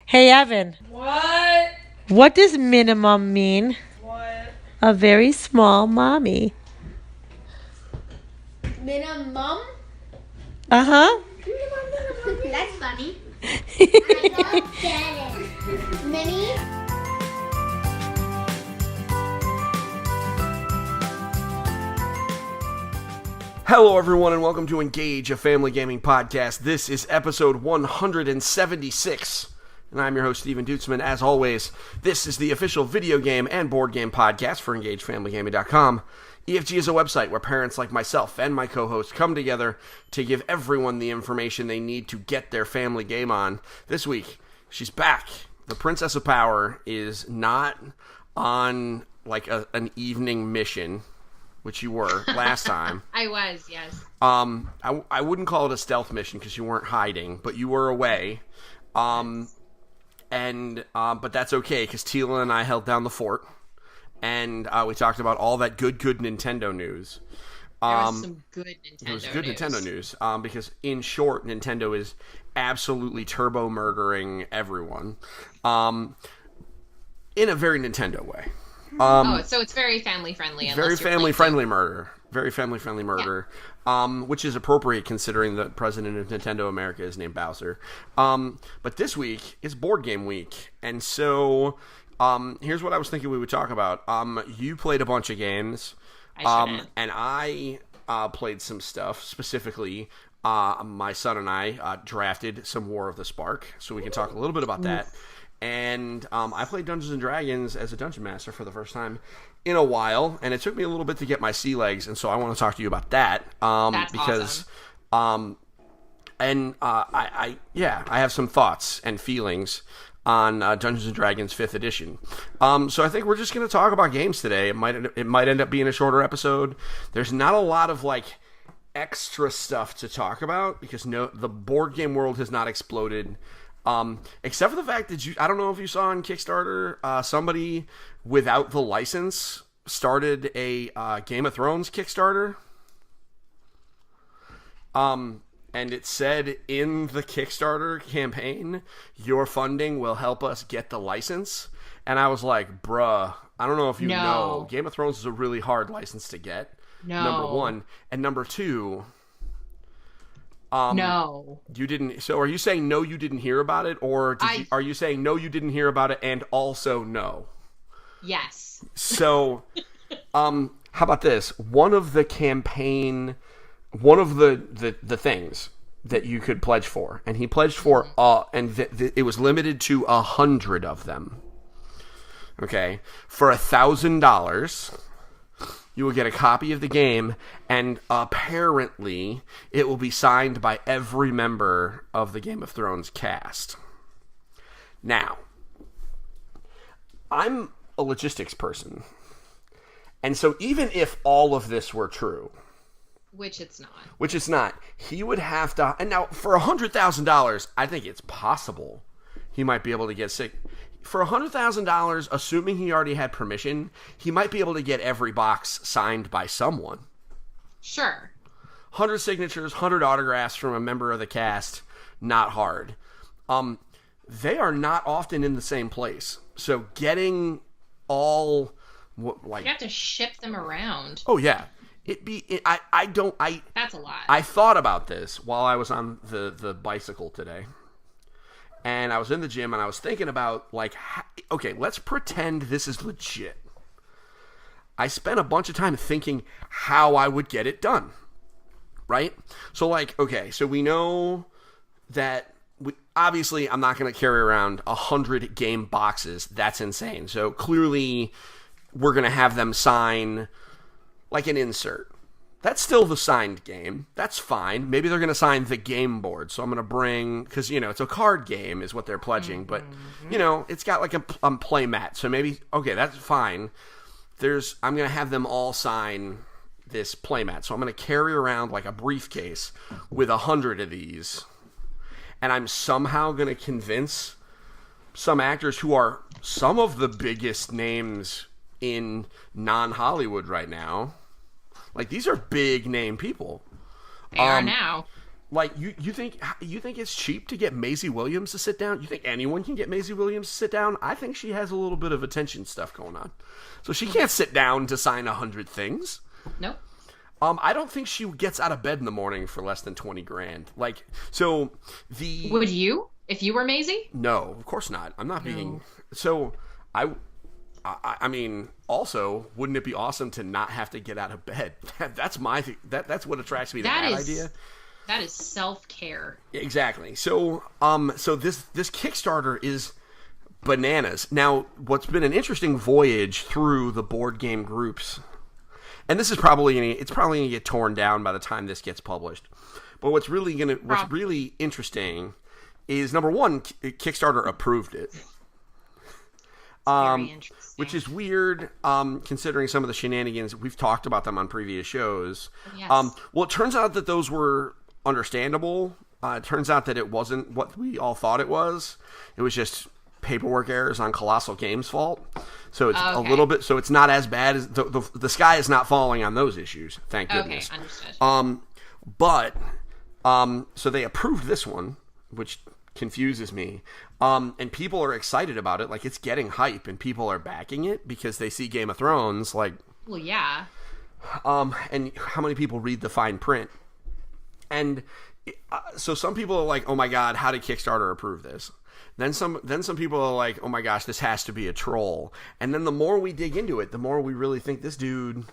Hey, Evan, What? what does minimum mean? What? A very small mommy. Minimum? Uh-huh. That's funny. I don't get it. Mini? Hello, everyone, and welcome to Engage, a family gaming podcast. This is episode 176, and I'm your host, Steven Dutzman. As always, this is the official video game and board game podcast for EngageFamilyGaming.com. EFG is a website where parents like myself and my co-host come together to give everyone the information they need to get their family game on. This week, she's back. The Princess of Power is not on like an evening mission, which you were last time. I was, yes. I wouldn't call it a stealth mission because you weren't hiding, but you were away. But that's okay because Tila and I held down the fort, and we talked about all that good Nintendo news. There was some good Nintendo It was good news. Nintendo news because, in short, Nintendo is absolutely turbo murdering everyone in a very Nintendo way. So it's very family friendly. Very family friendly murder. Very family friendly murder. Which is appropriate considering the president of Nintendo America is named Bowser. But this week is board game week. And so here's what I was thinking we would talk about. You played a bunch of games. And I played some stuff. Specifically, my son and I drafted some War of the Spark. So we can talk a little bit about that. And I played Dungeons & Dragons as a Dungeon Master for the first time in a while, and it took me a little bit to get my sea legs, and so I want to talk to you about that. That's because, awesome. I have some thoughts and feelings on Dungeons & Dragons 5th edition. So I think we're just going to talk about games today. It might end up being a shorter episode. There's not a lot of, extra stuff to talk about, because the board game world has not exploded. Except for the fact that I don't know if you saw on Kickstarter, somebody without the license started a Game of Thrones Kickstarter. And it said in the Kickstarter campaign, your funding will help us get the license. And I was like, bruh, I don't know if you know, Game of Thrones is a really hard license to get. No. Number one. And number two... no. You didn't. So are you saying no, you didn't hear about it? Or are you saying no, you didn't hear about it and also no? Yes. So, how about this? One of the things that you could pledge for, and he pledged for, it was limited to 100 of them. Okay. For $1,000. You will get a copy of the game, and apparently it will be signed by every member of the Game of Thrones cast. Now, I'm a logistics person, and so even if all of this were true... Which it's not. He would have to... And now, for $100,000, I think it's possible he might be able to get sick... For $100,000, assuming he already had permission, he might be able to get every box signed by someone. Sure. 100 signatures, 100 autographs from a member of the cast, not hard. They are not often in the same place. So getting all... You have to ship them around. Oh, yeah. That's a lot. I thought about this while I was on the bicycle today. And I was in the gym, and I was thinking about, okay, let's pretend this is legit. I spent a bunch of time thinking how I would get it done, right? So, okay, so we know that, obviously, I'm not going to carry around 100 game boxes. That's insane. So, clearly, we're going to have them sign, an insert. That's still the signed game. That's fine. Maybe they're going to sign the game board. So I'm going to bring... Because, it's a card game is what they're pledging. But, it's got a play mat. So maybe... Okay, that's fine. I'm going to have them all sign this play mat. So I'm going to carry around a briefcase with 100 of these. And I'm somehow going to convince some actors who are some of the biggest names in non-Hollywood right now... these are big name people. They are now. Like you think it's cheap to get Maisie Williams to sit down? You think anyone can get Maisie Williams to sit down? I think she has a little bit of attention stuff going on, so she can't sit down to sign 100 things. Nope. I don't think she gets out of bed in the morning for less than $20,000. Like, so the would you if you were Maisie? No, of course not. I'm not being so. I mean, also, wouldn't it be awesome to not have to get out of bed? That's that's what attracts me to that idea. That is self-care. Exactly. So, so this Kickstarter is bananas. Now, what's been an interesting voyage through the board game groups, and this is probably gonna get torn down by the time this gets published. But what's really interesting is, number one, Kickstarter approved it. Very interesting. Which is weird, considering some of the shenanigans. We've talked about them on previous shows. Yes. Well, it turns out that those were understandable. It turns out that it wasn't what we all thought it was. It was just paperwork errors on Colossal Games' fault. So it's a little bit. So it's not as bad as the sky is not falling on those issues. Thank goodness. Okay, understood. But so they approved this one, which confuses me. And people are excited about it. Like, it's getting hype, and people are backing it because they see Game of Thrones. Like, well, yeah. And how many people read the fine print? And so some people are like, "Oh my God, how did Kickstarter approve this?" Then some people are like, "Oh my gosh, this has to be a troll." And then the more we dig into it, the more we really think this dude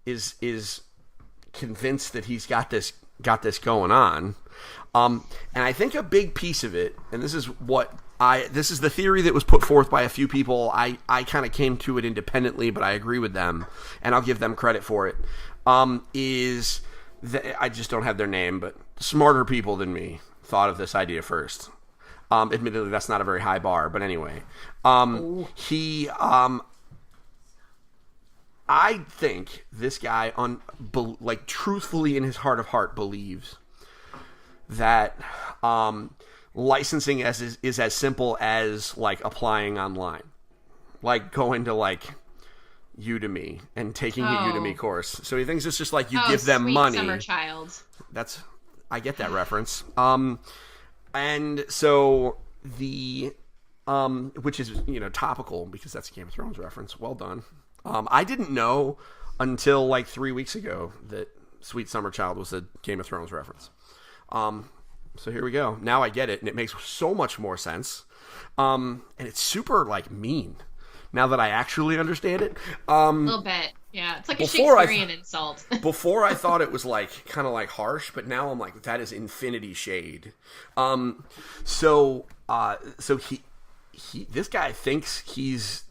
is convinced that he's got this going on. And I think a big piece of it, and this is the theory that was put forth by a few people. I kind of came to it independently, but I agree with them, and I'll give them credit for it. Is that I just don't have their name, but smarter people than me thought of this idea first. Admittedly, that's not a very high bar, but anyway, I think this guy, truthfully in his heart of heart, believes that licensing is as simple as like applying online, like going to like Udemy and taking a Udemy course. So he thinks it's just like you give them money. Summer child. I get that reference. And so the which is topical because that's a Game of Thrones reference. Well done. I didn't know until like 3 weeks ago that Sweet Summer Child was a Game of Thrones reference. So here we go. Now I get it, and it makes so much more sense. And it's super like mean now that I actually understand it. A little bit. Yeah, it's like a Shakespearean insult. Before I thought it was like kind of like harsh, but now I'm like, that is infinity shade. So this guy thinks he's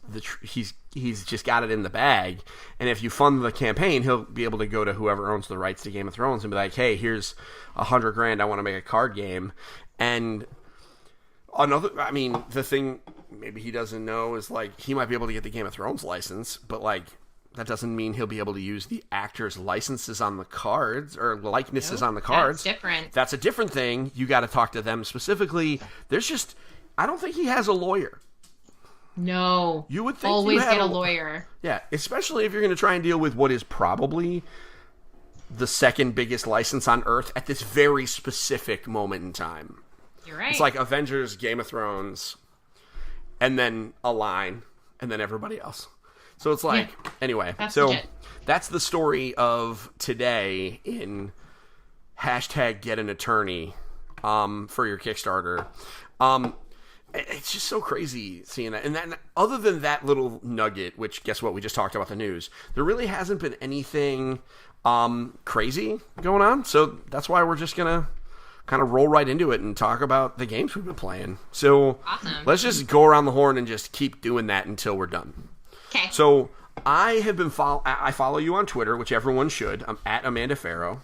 just got it in the bag, and if you fund the campaign, he'll be able to go to whoever owns the rights to Game of Thrones and be like, "Hey, here's $100,000. I want to make a card game." And the thing maybe he doesn't know is like he might be able to get the Game of Thrones license, but like that doesn't mean he'll be able to use the actors' licenses on the cards or likenesses on the cards. That's different. That's a different thing. You got to talk to them specifically. I don't think he has a lawyer. No. You would think always get a lawyer. Yeah, especially if you're going to try and deal with what is probably the second biggest license on Earth at this very specific moment in time. You're right. It's like Avengers, Game of Thrones, and then a line, and then everybody else. So it's like, anyway. That's the story of today in #GetAnAttorney for your Kickstarter. It's just so crazy seeing that. And then other than that little nugget, which guess what? We just talked about the news. There really hasn't been anything crazy going on. So that's why we're just going to kind of roll right into it and talk about the games we've been playing. So Let's just go around the horn and just keep doing that until we're done. Okay. So I have been I follow you on Twitter, which everyone should. I'm at Amanda Farrow.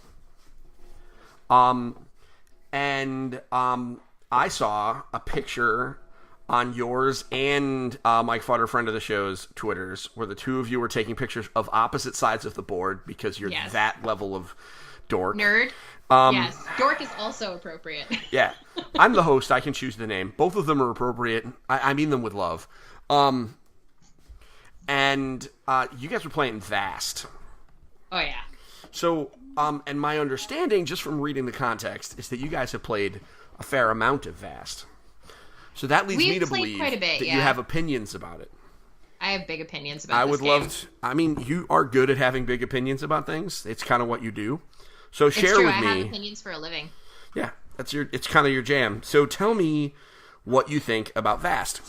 I saw a picture on yours and Mike Futter, friend of the show's, Twitters, where the two of you were taking pictures of opposite sides of the board because you're that level of dork. Nerd. Yes. Dork is also appropriate. Yeah. I'm the host. I can choose the name. Both of them are appropriate. I mean them with love. And you guys were playing Vast. Oh, yeah. So And my understanding, just from reading the context, is that you guys have played a fair amount of Vast. So that leads me to believe quite a bit, that you have opinions about it. I have big opinions about this game. I mean, you are good at having big opinions about things. It's kind of what you do. So share it's true. with me. I have opinions for a living. Yeah, it's kind of your jam. So tell me what you think about Vast.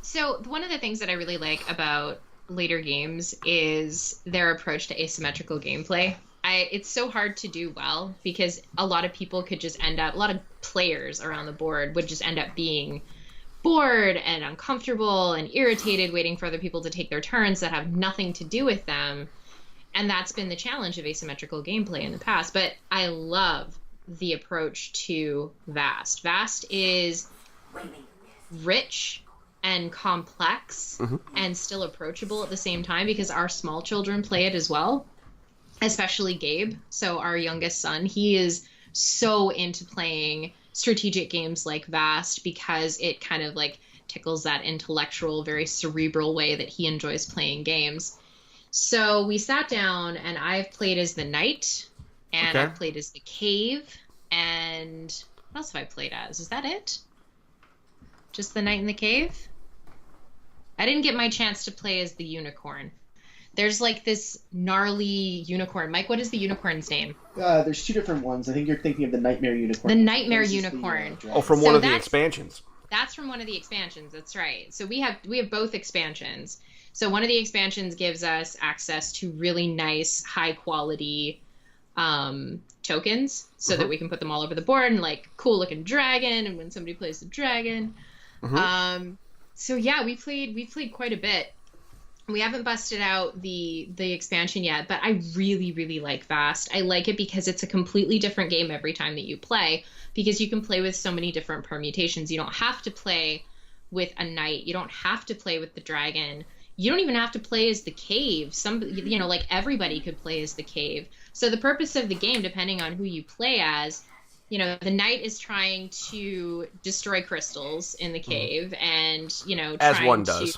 So one of the things that I really like about later games is their approach to asymmetrical gameplay. It's so hard to do well because a lot of people could just end up, a lot of players around the board would just end up being bored and uncomfortable and irritated waiting for other people to take their turns that have nothing to do with them. And that's been the challenge of asymmetrical gameplay in the past. But I love the approach to Vast. Vast is rich and complex and still approachable at the same time because our small children play it as well, especially Gabe. So our youngest son, he is so into playing strategic games like Vast because it kind of like tickles that intellectual, very cerebral way that he enjoys playing games. So we sat down and I've played as the knight and I've played as the cave and what else have I played as? Is that it? Just the knight and the cave? I didn't get my chance to play as the unicorn. There's like this gnarly unicorn. Mike, what is the unicorn's name? There's two different ones. I think you're thinking of the Nightmare Unicorn. The Nightmare Unicorn. From one of the expansions. That's from one of the expansions. That's right. So we have both expansions. So one of the expansions gives us access to really nice, high quality tokens so that we can put them all over the board and like cool looking dragon. And when somebody plays the dragon. So yeah, we played quite a bit. We haven't busted out the expansion yet, but I really, really like Vast. I like it because it's a completely different game every time that you play because you can play with so many different permutations. You don't have to play with a knight. You don't have to play with the dragon. You don't even have to play as the cave. Like everybody could play as the cave. So the purpose of the game, depending on who you play as, the knight is trying to destroy crystals in the cave and, as one does.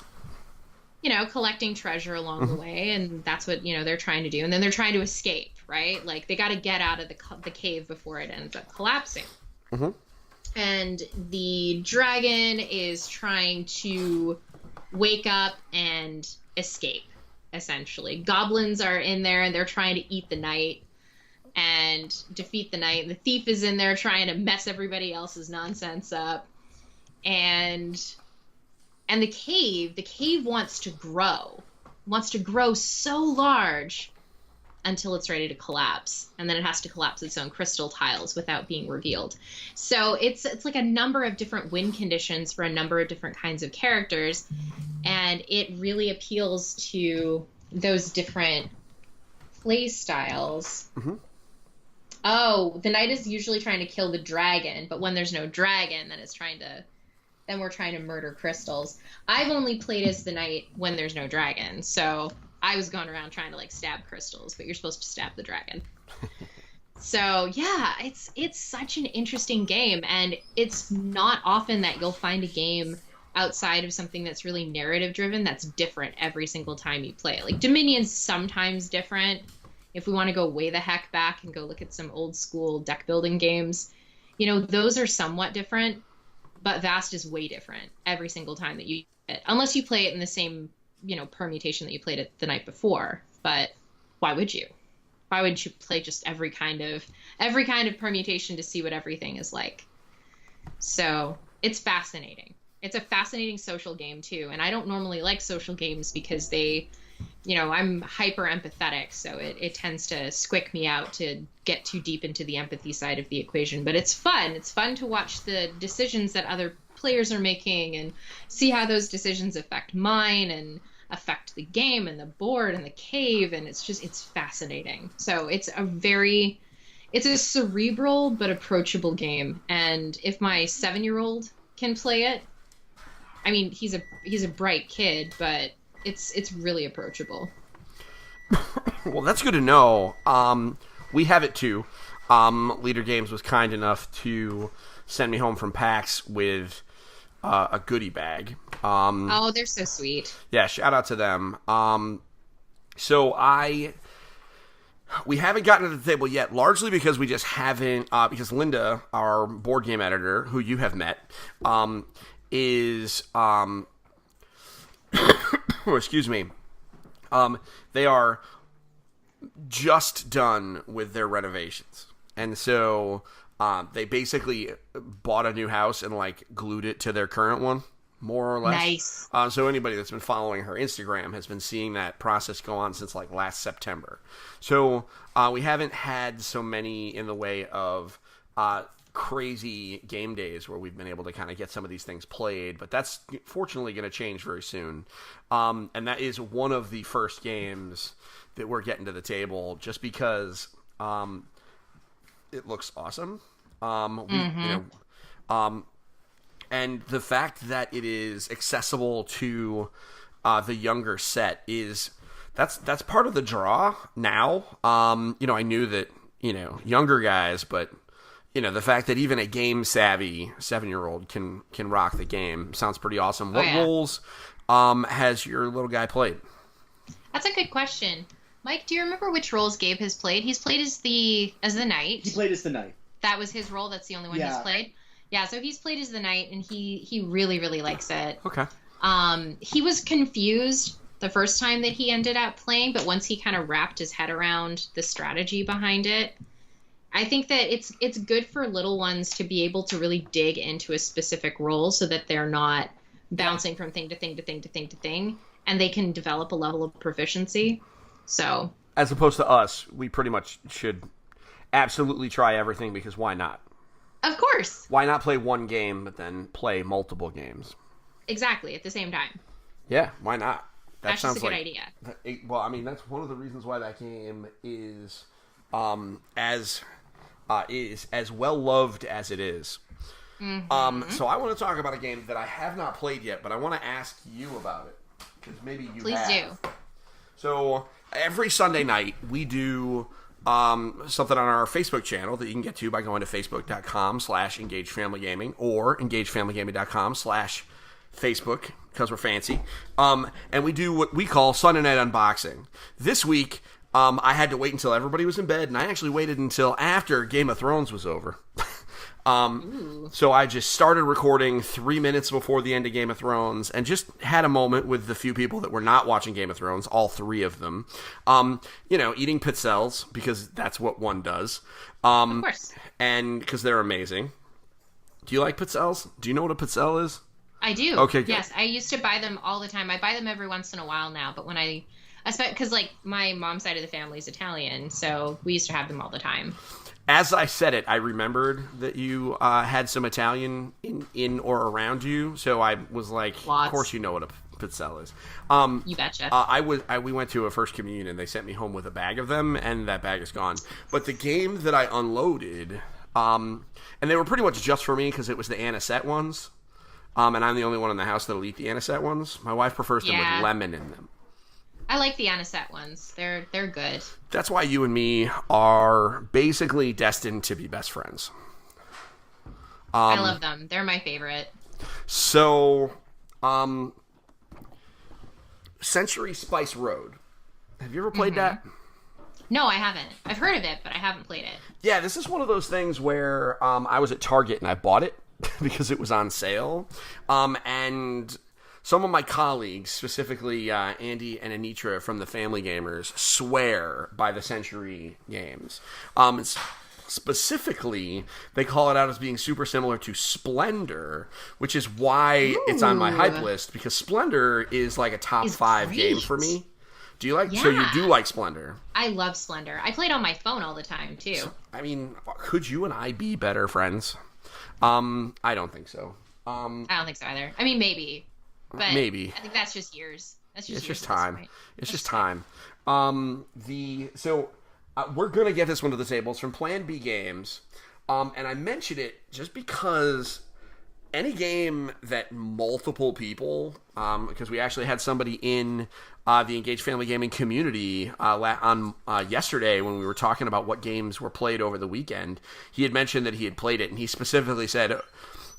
Collecting treasure along the way, and that's what, they're trying to do. And then they're trying to escape, right? Like, they got to get out of the cave before it ends up collapsing. And the dragon is trying to wake up and escape, essentially. Goblins are in there, and they're trying to eat the knight and defeat the knight. And the thief is in there trying to mess everybody else's nonsense up. And the cave wants to grow so large until it's ready to collapse. And then it has to collapse its own crystal tiles without being revealed. So it's like a number of different win conditions for a number of different kinds of characters. And it really appeals to those different play styles. Oh, the knight is usually trying to kill the dragon, but when there's no dragon, then we're trying to murder crystals. I've only played as the knight when there's no dragon, so I was going around trying to like stab crystals, but you're supposed to stab the dragon. So yeah, it's such an interesting game, and it's not often that you'll find a game outside of something that's really narrative driven that's different every single time you play it. Like Dominion's sometimes different. If we want to go way the heck back and go look at some old school deck building games, those are somewhat different. But Vast is way different every single time that you play it. Unless you play it in the same, permutation that you played it the night before. But why would you? Why wouldn't you play just every kind of permutation to see what everything is like? So it's fascinating. It's a fascinating social game too. And I don't normally like social games because they, I'm hyper empathetic, so it tends to squick me out to get too deep into the empathy side of the equation. But it's fun. It's fun to watch the decisions that other players are making and see how those decisions affect mine and affect the game and the board and the cave. And it's fascinating. So it's a cerebral but approachable game. And if my 7-year-old can play it, I mean, he's a bright kid, but it's really approachable. Well, that's good to know. We have it too. Leader Games was kind enough to send me home from PAX with a goodie bag. Oh, they're so sweet. Yeah, shout out to them. So I We haven't gotten to the table yet, largely because we just haven't. Because Linda, our board game editor, who you have met, is excuse me. They are just done with their renovations, and so they basically bought a new house and like glued it to their current one, more or less. Nice. So anybody that's been following her Instagram has been seeing that process go on since like last September. So we haven't had so many in the way of crazy game days where we've been able to kind of get some of these things played, but that's fortunately going to change very soon. And that is one of the first games that we're getting to the table just because it looks awesome. And the fact that it is accessible to the younger set is that's part of the draw now. I knew that, younger guys, but the fact that even a game savvy 7-year-old can rock the game sounds pretty awesome. What roles has your little guy played? That's a good question. Mike, do you remember which roles Gabe has played? He's played as the knight. He played as the knight. That was his role. That's the only one he's played. Yeah, so he's played as the knight, and he really, really likes it. Okay. He was confused the first time that he ended up playing, but once he kind of wrapped his head around the strategy behind it, I think that it's good for little ones to be able to really dig into a specific role so that they're not bouncing from thing to thing to thing to thing to thing, and they can develop a level of proficiency. So, as opposed to us, we pretty much should absolutely try everything because why not? Of course. Why not play one game but then play multiple games? Exactly, at the same time. Yeah, why not? That's just a good idea. Well, I mean, that's one of the reasons why that game is as well loved as it is. Mm-hmm. So I want to talk about a game that I have not played yet, but I want to ask you about it because maybe you Please have. do. So every Sunday night we do something on our Facebook channel that you can get to by going to facebook.com/engagefamilygaming or engagefamilygaming.com/Facebook because we're fancy. And we do what we call Sunday Night Unboxing. This week, I had to wait until everybody was in bed, and I actually waited until after Game of Thrones was over. So I just started recording 3 minutes before the end of Game of Thrones and just had a moment with the few people that were not watching Game of Thrones, all 3 of them. Eating pizzelles because that's what one does. Of course. And because they're amazing. Do you like pizzelles? Do you know what a pizzelle is? I do. Okay, good. Yes, I used to buy them all the time. I buy them every once in a while now, but when because like my mom's side of the family is Italian, so we used to have them all the time. As I said it, I remembered that you had some Italian in or around you, so I was like, Lots. Of course you know what a pizzelle is. You betcha. We went to a first communion, and they sent me home with a bag of them, and that bag is gone. But the game that I unloaded, and they were pretty much just for me because it was the anisette ones, and I'm the only one in the house that'll eat the anisette ones. My wife prefers them with lemon in them. I like the anisette ones. They're good. That's why you and me are basically destined to be best friends. I love them. They're my favorite. So, Century Spice Road. Have you ever played that? No, I haven't. I've heard of it, but I haven't played it. Yeah, this is one of those things where I was at Target and I bought it because it was on sale. And some of my colleagues, specifically Andy and Anitra from the Family Gamers, swear by the Century games. Specifically, they call it out as being super similar to Splendor, which is why it's on my hype list, because Splendor is like a top 5 game for me. Do you like? Yeah. So you do like Splendor? I love Splendor. I play it on my phone all the time too. So, I mean, could you and I be better friends? I don't think so. I don't think so either. I mean, maybe. But maybe. I think that's just years. It's just time. It's just time. We're gonna get this one to the table. It's from Plan B Games, and I mention it just because any game that multiple people, because we actually had somebody in the Engaged Family Gaming community on yesterday when we were talking about what games were played over the weekend. He had mentioned that he had played it, and he specifically said,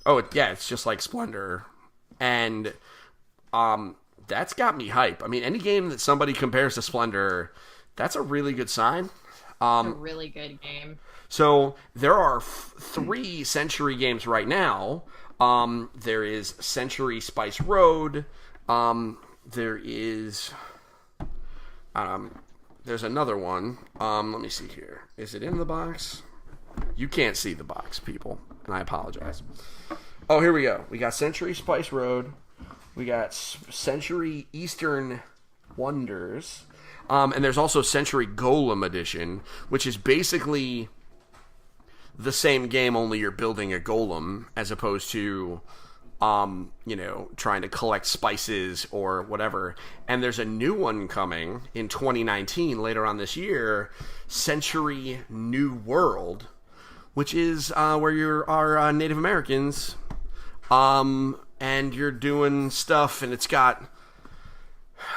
"Oh, yeah, it's just like Splendor," and that's got me hype. I mean, any game that somebody compares to Splendor, that's a really good sign. A really good game. So there are 3 Century games right now. There is Century Spice Road. There is... there's another one. Let me see here. Is it in the box? You can't see the box, people, and I apologize. Oh, here we go. We got Century Spice Road. We got Century Eastern Wonders. And there's also Century Golem Edition, which is basically the same game, only you're building a golem as opposed to, trying to collect spices or whatever. And there's a new one coming in 2019, later on this year, Century New World, which is where you are Native Americans, and you're doing stuff, and it's got...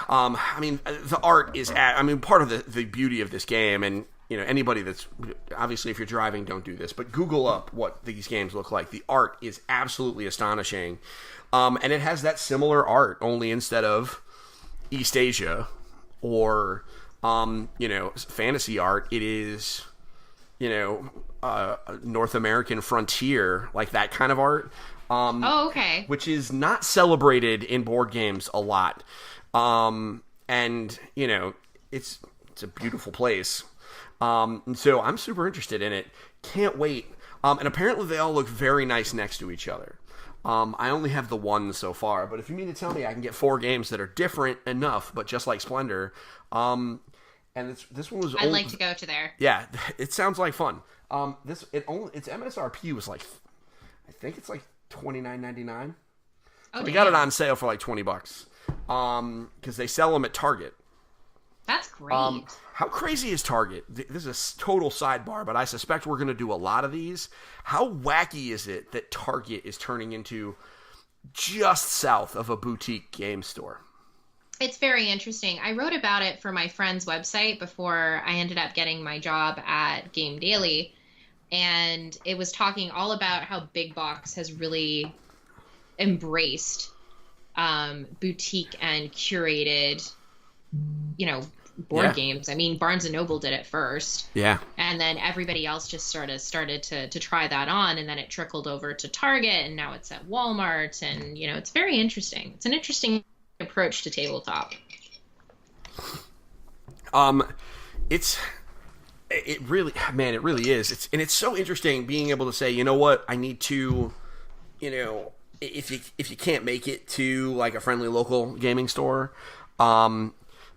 the art is... part of the beauty of this game, and, anybody that's... Obviously, if you're driving, don't do this, but Google up what these games look like. The art is absolutely astonishing. And it has that similar art, only instead of East Asia or, fantasy art, it is, North American frontier, like that kind of art. Okay. Which is not celebrated in board games a lot. And, it's a beautiful place. And so I'm super interested in it. Can't wait. And apparently they all look very nice next to each other. I only have the one so far, but if you mean to tell me I can get 4 games that are different enough, but just like Splendor, and this one was... I'd like to go to there. Yeah, it sounds like fun. Its MSRP was like, I think it's like $29.99. Oh, we got it on sale for like $20. Because they sell them at Target. That's great. How crazy is Target? This is a total sidebar, but I suspect we're going to do a lot of these. How wacky is it that Target is turning into just south of a boutique game store? It's very interesting. I wrote about it for my friend's website before I ended up getting my job at Game Daily, and it was talking all about how Big Box has really embraced boutique and curated, board games. I mean, Barnes & Noble did it first. Yeah. And then everybody else just sort of started to try that on, and then it trickled over to Target, and now it's at Walmart, and, it's very interesting. It's an interesting approach to tabletop. It really is. It's so interesting being able to say, you know what, I need to, if you can't make it to like a friendly local gaming store,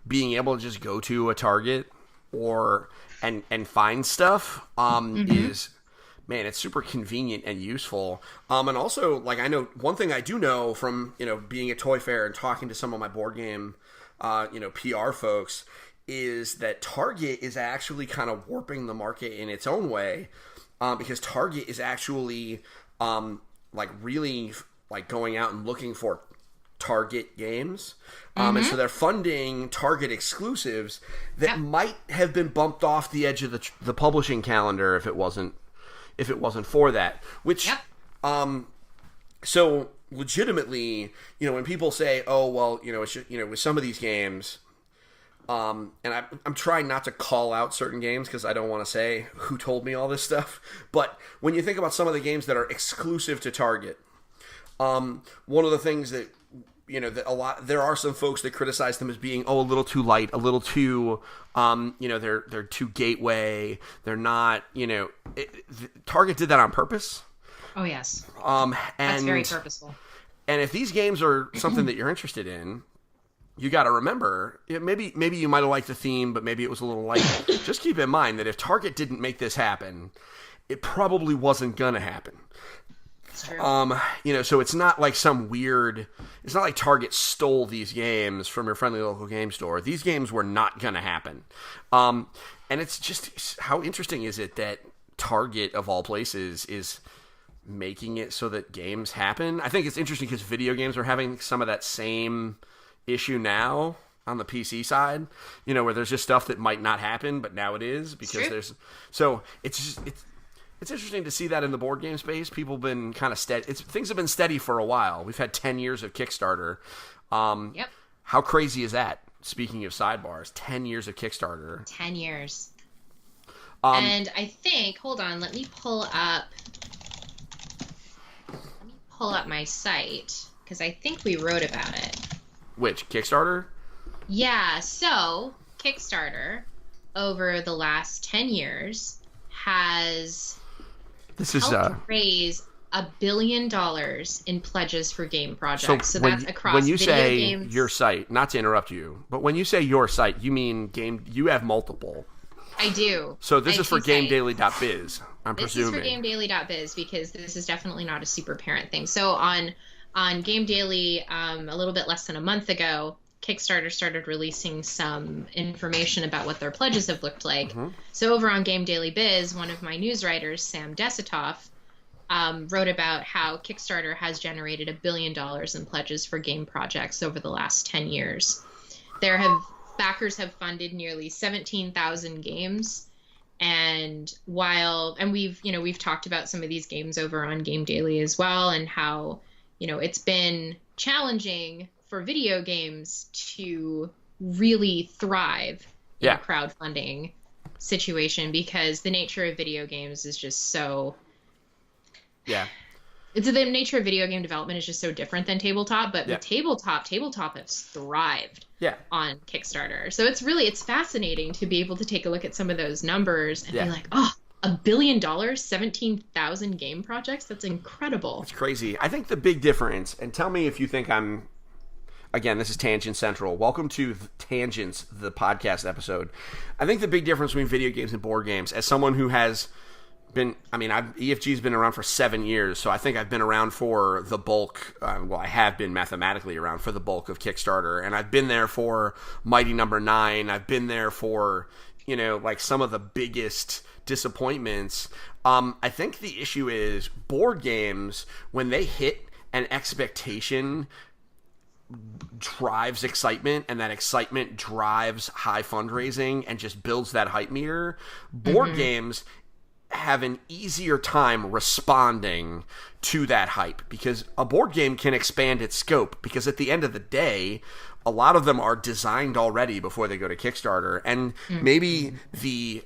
being able to just go to a Target and find stuff is, man, it's super convenient and useful. And also, like, I know one thing I do know from, being at Toy Fair and talking to some of my board game, PR folks, is that Target is actually kind of warping the market in its own way, because Target is actually, really, going out and looking for Target games. And so they're funding Target exclusives that might have been bumped off the edge of the publishing calendar if it wasn't for that. Which, so legitimately, when people say, "Oh, well, with some of these games," and I'm trying not to call out certain games because I don't want to say who told me all this stuff. But when you think about some of the games that are exclusive to Target, one of the things that there are some folks that criticize them as being a little too light, a little too, they're too gateway. They're not, Target did that on purpose. Oh yes. And that's very purposeful. And if these games are something that you're interested in, you got to remember, maybe you might have liked the theme, but maybe it was a little light. Just keep in mind that if Target didn't make this happen, it probably wasn't gonna happen. It's true. So it's not like it's not like Target stole these games from your friendly local game store. These games were not going to happen. And it's just, how interesting is it that Target, of all places, is making it so that games happen? I think it's interesting because video games are having some of that same issue now on the PC side, where there's just stuff that might not happen, but now it is because it's interesting to see that in the board game space. People have been kind of steady. Things have been steady for a while. We've had 10 years of Kickstarter. Yep. How crazy is that? Speaking of sidebars, 10 years of Kickstarter. 10 years. And I think, hold on, let me pull up my site, because I think we wrote about it. Which, Kickstarter? Yeah, so Kickstarter, over the last 10 years, has helped raise $1 billion in pledges for game projects. So that's across when you video say games. Your site, not to interrupt you, but when you say your site, you mean you have multiple. I do. So this is for GameDaily.biz, I'm presuming. This is for GameDaily.biz, because this is definitely not a super parent thing. So on Game Daily, a little bit less than a month ago, Kickstarter started releasing some information about what their pledges have looked like. Mm-hmm. So over on Game Daily Biz, one of my news writers, Sam Desitoff, wrote about how Kickstarter has generated $1 billion in pledges for game projects over the last 10 years. Backers have funded nearly 17,000 games, and we've talked about some of these games over on Game Daily as well, and how it's been challenging for video games to really thrive in a crowdfunding situation, because the nature of video games is just so the nature of video game development is just so different than tabletop. But with tabletop has thrived on Kickstarter. So it's fascinating to be able to take a look at some of those numbers and be like, oh, $1 billion, 17,000 game projects. That's incredible. It's crazy. I think the big difference, and tell me if you think again, this is Tangent Central. Welcome to Tangents, the podcast episode. I think the big difference between video games and board games, as someone who has EFG's been around for 7 years, so I think I've been around for the bulk. I have been mathematically around for the bulk of Kickstarter, and I've been there for Mighty Number 9. I've been there for, some of the biggest disappointments. I think the issue is board games, when they hit an expectation, drives excitement, and that excitement drives high fundraising and just builds that hype meter. Board games have an easier time responding to that hype, because a board game can expand its scope, because at the end of the day, a lot of them are designed already before they go to Kickstarter, and maybe the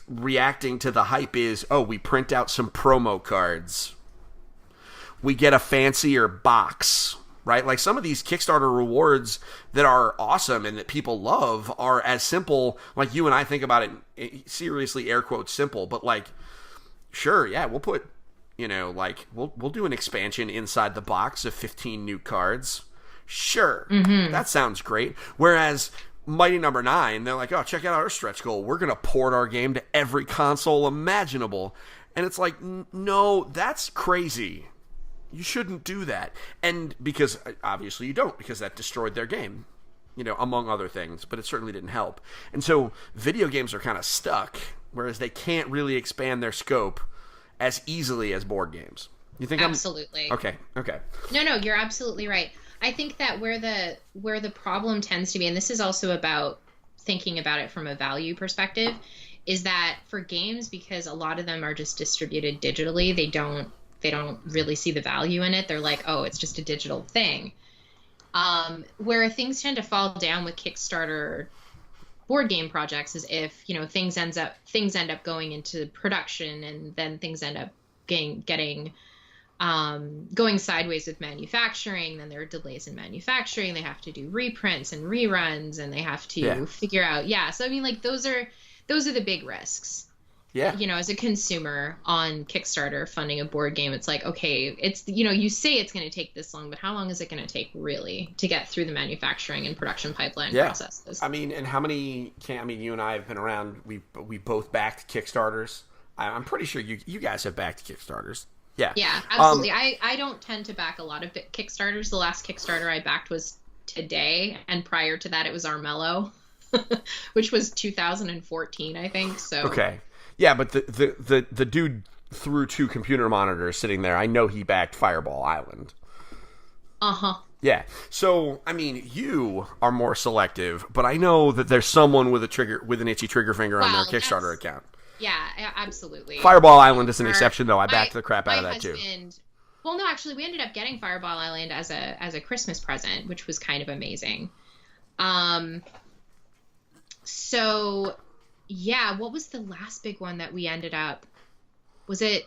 reacting to the hype is, oh, we print out some promo cards, we get a fancier box, right? Like some of these Kickstarter rewards that are awesome and that people love are as simple, like you and I think about it, seriously, air quotes, simple, but like, sure, yeah, we'll put, we'll do an expansion inside the box of 15 new cards. Sure, that sounds great. Whereas Mighty Number 9, they're like, oh, check out our stretch goal. We're going to port our game to every console imaginable. And it's like, no, that's crazy. You shouldn't do that. And because, obviously you don't, because that destroyed their game, among other things, but it certainly didn't help. And so video games are kind of stuck, whereas they can't really expand their scope as easily as board games. You think absolutely. Okay. No, you're absolutely right. I think that where the problem tends to be, and this is also about thinking about it from a value perspective, is that for games, because a lot of them are just distributed digitally, they don't really see the value in it. They're like, oh, it's just a digital thing. Where things tend to fall down with Kickstarter board game projects is if, things end up going into production, and then things end up going sideways with manufacturing. Then there are delays in manufacturing. They have to do reprints and reruns, and they have to figure out. Yeah. So, those are the big risks. Yeah. As a consumer on Kickstarter funding a board game, it's like, okay, it's, you say it's going to take this long, but how long is it going to take really to get through the manufacturing and production pipeline processes? And how many you and I have been around, we both backed Kickstarters. I'm pretty sure you guys have backed Kickstarters. Yeah. Yeah, absolutely. I don't tend to back a lot of Kickstarters. The last Kickstarter I backed was today, and prior to that it was Armello, which was 2014, I think. So okay. Yeah, but the dude threw 2 computer monitors sitting there. I know he backed Fireball Island. Uh-huh. Yeah. So, you are more selective, but I know that there's someone with an itchy trigger finger on their Kickstarter account. Yeah, absolutely. Fireball Island is an exception, though. I backed the crap out of that too. Well, no, actually, we ended up getting Fireball Island as a Christmas present, which was kind of amazing. So Yeah, what was the last big one that we ended up? Was it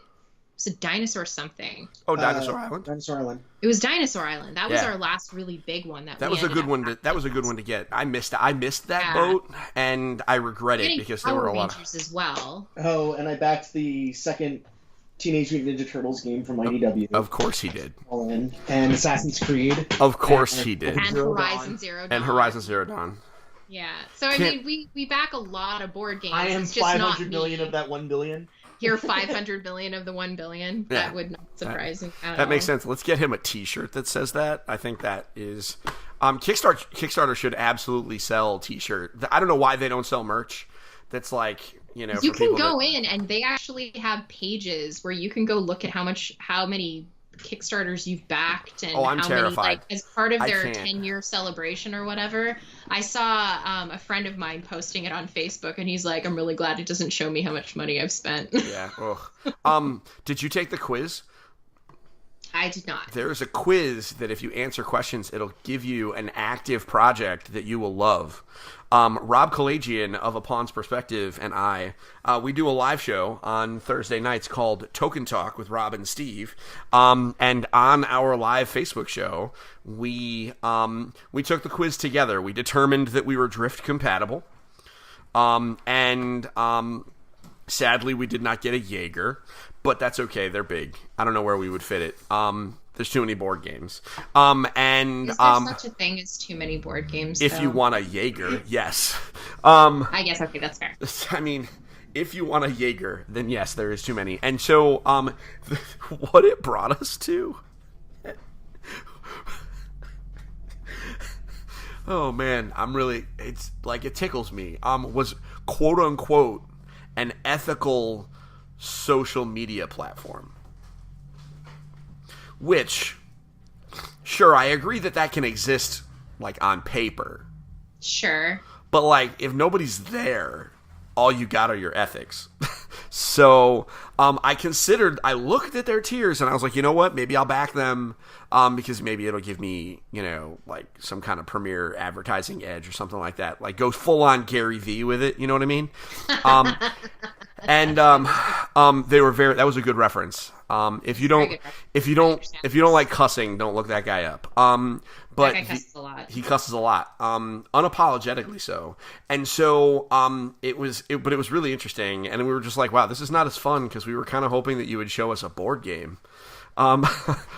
Dinosaur something? Oh, Dinosaur Island. Dinosaur Island. It was Dinosaur Island. That was Yeah. our last really big one That was a good one. That was a good one to get. I missed that Yeah. boat, and I regret it Getting because there were a Power lot. Rangers as well. Oh, and I backed the second Teenage Mutant Ninja Turtles game from IDW. Of course he did. All in. And Assassin's Creed. Of course he did. And Zero Horizon Dawn. Zero Dawn. And Horizon Zero Dawn. Yeah. So I Can't- mean, we back a lot of board games. I am It's just not 500 million me. of that 1 billion. You're 500 million of the 1 billion. Yeah. That would not surprise me at That makes all. sense. Let's get him a T-shirt that says that. I think that is Kickstarter should absolutely sell T-shirt. I don't know why they don't sell merch. That's like, you know, You for can people go that, in and they actually have pages where you can go look at how many Kickstarters you've backed and Oh, I'm how terrified. many, like, as part of I their can't. 10-year celebration or whatever. I saw a friend of mine posting it on Facebook and he's like, I'm really glad it doesn't show me how much money I've spent. Yeah. Ugh. Did you take the quiz? I did not. There is a quiz that if you answer questions, it'll give you an active project that you will love. Rob Kalajian of A Pawn's Perspective and I, we do a live show on Thursday nights called Token Talk with Rob and Steve. And on our live Facebook show, we took the quiz together. We determined that we were drift compatible. Sadly, we did not get a Jaeger, but that's okay. They're big. I don't know where we would fit it. There's too many board games. Is there such a thing as too many board games? If though? you want a Jaeger, yes. I guess, okay, that's fair. I mean, if you want a Jaeger, then yes, there is too many. And so, what it brought us to... Oh, man, it's like, it tickles me. Was quote-unquote an ethical social media platform. Which, sure, I agree that can exist, like, on paper. Sure. But, like, if nobody's there, all you got are your ethics. So, I looked at their tiers, and I was like, you know what? Maybe I'll back them, because maybe it'll give me, you know, like, some kind of premier advertising edge or something like that. Like, go full-on Gary V with it, you know what I mean? They were that was a good reference. If you don't like cussing, don't look that guy up. But That guy cusses a lot. He cusses a lot, unapologetically so. And so, it was really interesting, and we were just like, wow, this is not as fun because we were kind of hoping that you would show us a board game,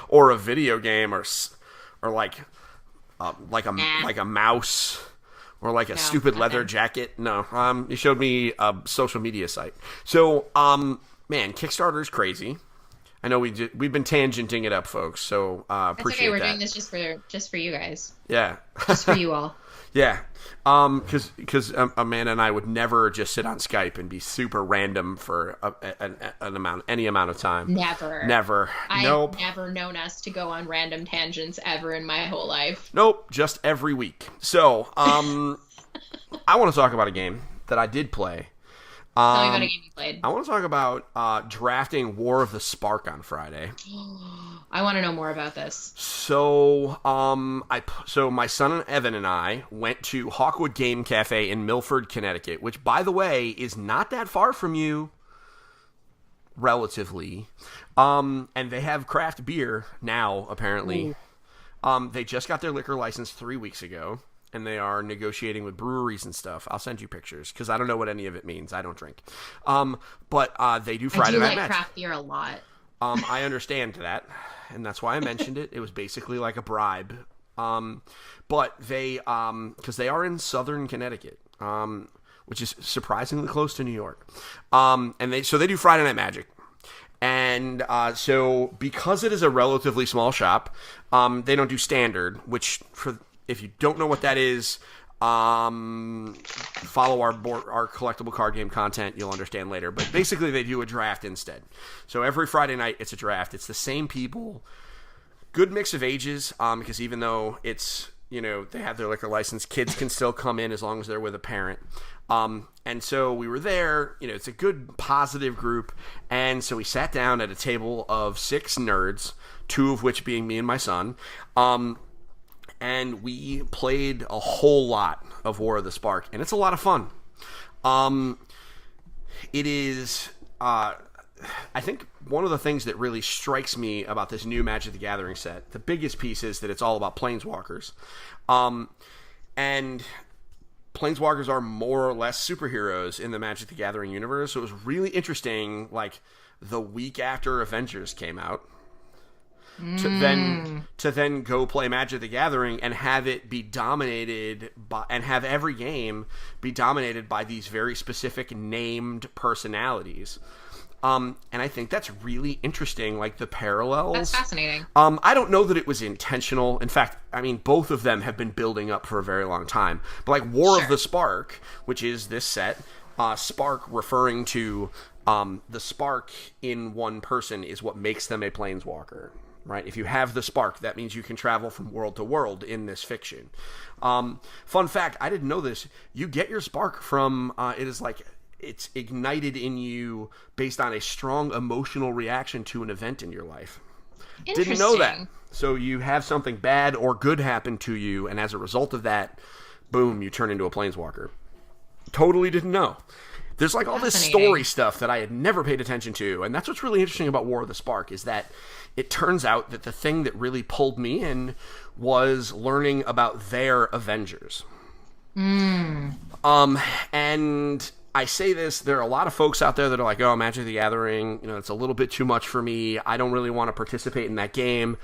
or a video game, or like a mouse. Or like a stupid leather jacket. No, you showed me a social media site. So, man, Kickstarter's crazy. I know we've been tangenting it up, folks. So That's appreciate okay. We're that. doing this just for you guys. Yeah, Just for you all. yeah. Because Amanda and I would never just sit on Skype and be super random for any amount of time. Never. Nope. I've never known us to go on random tangents ever in my whole life. Nope. Just every week. So, I want to talk about a game that I did play. Tell me about a game you played. I want to talk about drafting War of the Spark on Friday. I want to know more about this. So, so my son Evan and I went to Hawkwood Game Cafe in Milford, Connecticut, which, by the way, is not that far from you, relatively. And they have craft beer now, apparently. They just got their liquor license 3 weeks ago, and they are negotiating with breweries and stuff. I'll send you pictures, because I don't know what any of it means. I don't drink. But they do Friday Night I do like Magic. craft beer a lot. I understand that, and that's why I mentioned it. It was basically like a bribe. But they, because they are in southern Connecticut, which is surprisingly close to New York. And they do Friday Night Magic. And so because it is a relatively small shop, they don't do standard, which, if you don't know what that is, follow our collectible card game content. You'll understand later. But basically, they do a draft instead. So every Friday night, it's a draft. It's the same people. Good mix of ages, because even though it's, you know, they have their liquor license, kids can still come in as long as they're with a parent. And so we were there. You know, it's a good, positive group. And so we sat down at a table of 6 nerds, 2 of which being me and my son. And we played a whole lot of War of the Spark, and it's a lot of fun. It is, I think one of the things that really strikes me about this new Magic the Gathering set, the biggest piece is that it's all about planeswalkers. And planeswalkers are more or less superheroes in the Magic the Gathering universe. So it was really interesting, like, the week after Avengers came out, to then go play Magic the Gathering and have it be dominated by, and have every game be dominated by these very specific named personalities. And I think that's really interesting, like the parallels. That's fascinating. I don't know that it was intentional. In fact, I mean, both of them have been building up for a very long time. But like War of the Spark, which is this set, Spark referring to the spark in one person is what makes them a planeswalker. Right? If you have the spark, that means you can travel from world to world in this fiction. Fun fact, I didn't know this. You get your spark from, it's ignited in you based on a strong emotional reaction to an event in your life. Didn't know that. So you have something bad or good happen to you, and as a result of that, boom, you turn into a planeswalker. Totally didn't know. There's like all this story stuff that I had never paid attention to, and that's what's really interesting about War of the Spark, is that it turns out that the thing that really pulled me in was learning about their Avengers. And I say this, there are a lot of folks out there that are like, oh, Magic the Gathering, it's a little bit too much for me. I don't really want to participate in that game.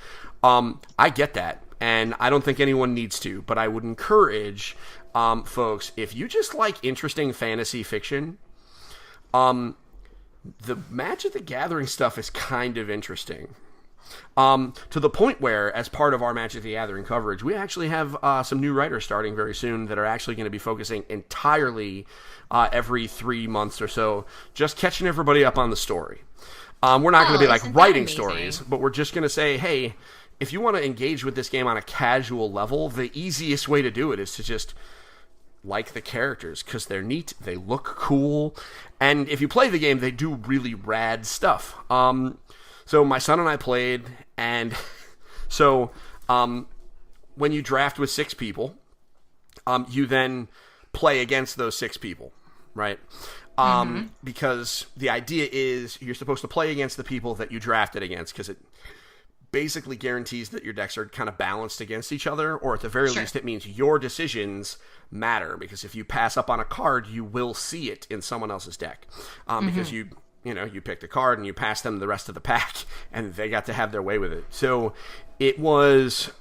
I get that, and I don't think anyone needs to, but I would encourage folks, if you just like interesting fantasy fiction, the Magic the Gathering stuff is kind of interesting. To the point where, as part of our Magic the Gathering coverage, we actually have some new writers starting very soon that are actually going to be focusing entirely every 3 months or so, just catching everybody up on the story. We're not going to be like writing stories, but we're just going to say, hey, if you want to engage with this game on a casual level, the easiest way to do it is to just like the characters, because they're neat, they look cool, and if you play the game, they do really rad stuff. So my son and I played, and so when you draft with 6 people, you then play against those 6 people, right? Because the idea is you're supposed to play against the people that you drafted against, because it basically guarantees that your decks are kind of balanced against each other, or at the very least it means your decisions matter, because if you pass up on a card, you will see it in someone else's deck, because you picked a card and you passed them the rest of the pack, and they got to have their way with it. So it was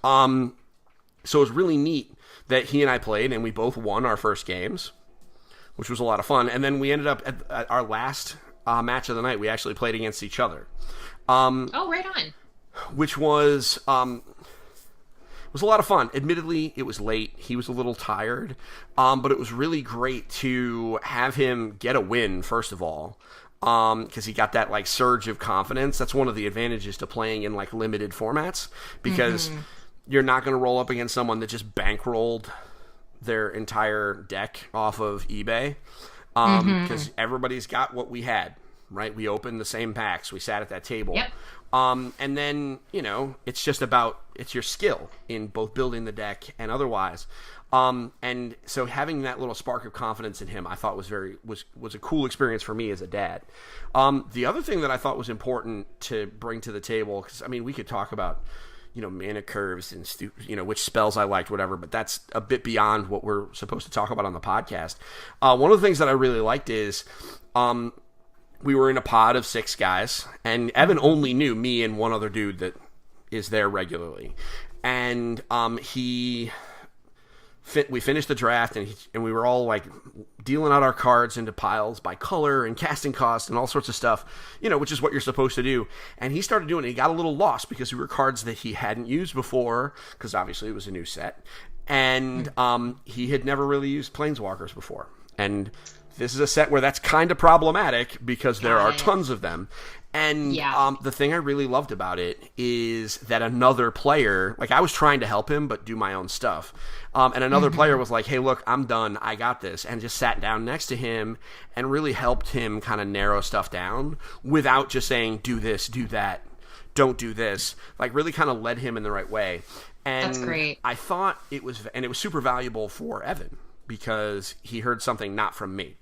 really neat that he and I played, and we both won our first games, which was a lot of fun. And then we ended up at our last match of the night, we actually played against each other. Right on. Which was a lot of fun. Admittedly, it was late. He was a little tired, but it was really great to have him get a win, first of all, because he got that like surge of confidence. That's one of the advantages to playing in like limited formats, because you're not going to roll up against someone that just bankrolled their entire deck off of eBay, because everybody's got what we had, right? We opened the same packs. We sat at that table. Yep. And then, it's just it's your skill in both building the deck and otherwise. And so having that little spark of confidence in him, I thought was a cool experience for me as a dad. The other thing that I thought was important to bring to the table, because, we could talk about, mana curves and, which spells I liked, whatever, but that's a bit beyond what we're supposed to talk about on the podcast. One of the things that I really liked is, we were in a pod of 6 guys, and Evan only knew me and one other dude that is there regularly. And we finished the draft, and we were all like dealing out our cards into piles by color and casting cost and all sorts of stuff, which is what you're supposed to do. And he started doing it. He got a little lost because there were cards that he hadn't used before, because obviously it was a new set. And he had never really used Planeswalkers before. And this is a set where that's kind of problematic, because there are tons of them. And the thing I really loved about it is that another player, like I was trying to help him, but do my own stuff. And another player was like, hey, look, I'm done. I got this. And just sat down next to him and really helped him kind of narrow stuff down without just saying, do this, do that, don't do this. Like really kind of led him in the right way. And that's great. I thought it was super valuable for Evan, because he heard something not from me.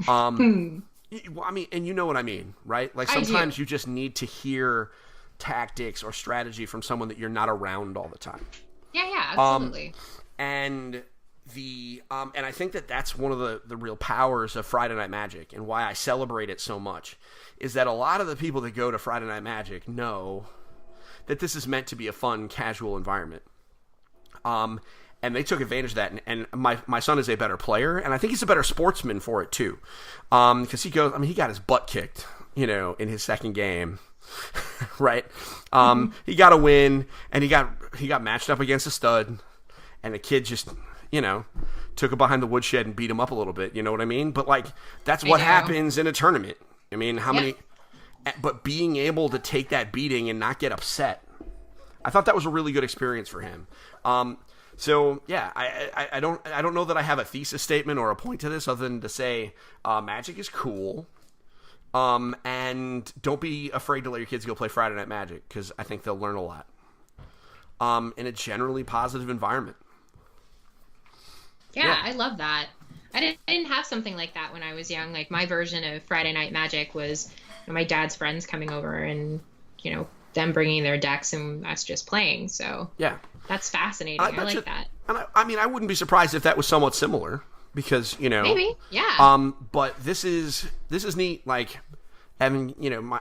Well, I mean, and you know what I mean, right? Like sometimes you just need to hear tactics or strategy from someone that you're not around all the time. Yeah, absolutely. And I think that that's one of the real powers of Friday Night Magic, and why I celebrate it so much, is that a lot of the people that go to Friday Night Magic know that this is meant to be a fun, casual environment. And they took advantage of that. And my son is a better player, and I think he's a better sportsman for it too, because he got his butt kicked, in his second game, right? He got a win, and he got matched up against a stud, and the kid just, took it behind the woodshed and beat him up a little bit. You know what I mean? But like that's what happens in a tournament. I mean, how many? But being able to take that beating and not get upset, I thought that was a really good experience for him. So yeah, I don't know that I have a thesis statement or a point to this other than to say Magic is cool, and don't be afraid to let your kids go play Friday Night Magic, because I think they'll learn a lot in a generally positive environment. Yeah, I love that. I didn't have something like that when I was young. Like my version of Friday Night Magic was my dad's friends coming over and them bringing their decks and us just playing. So yeah. That's fascinating. I like that. And I wouldn't be surprised if that was somewhat similar, because maybe, yeah. But this is neat. Like having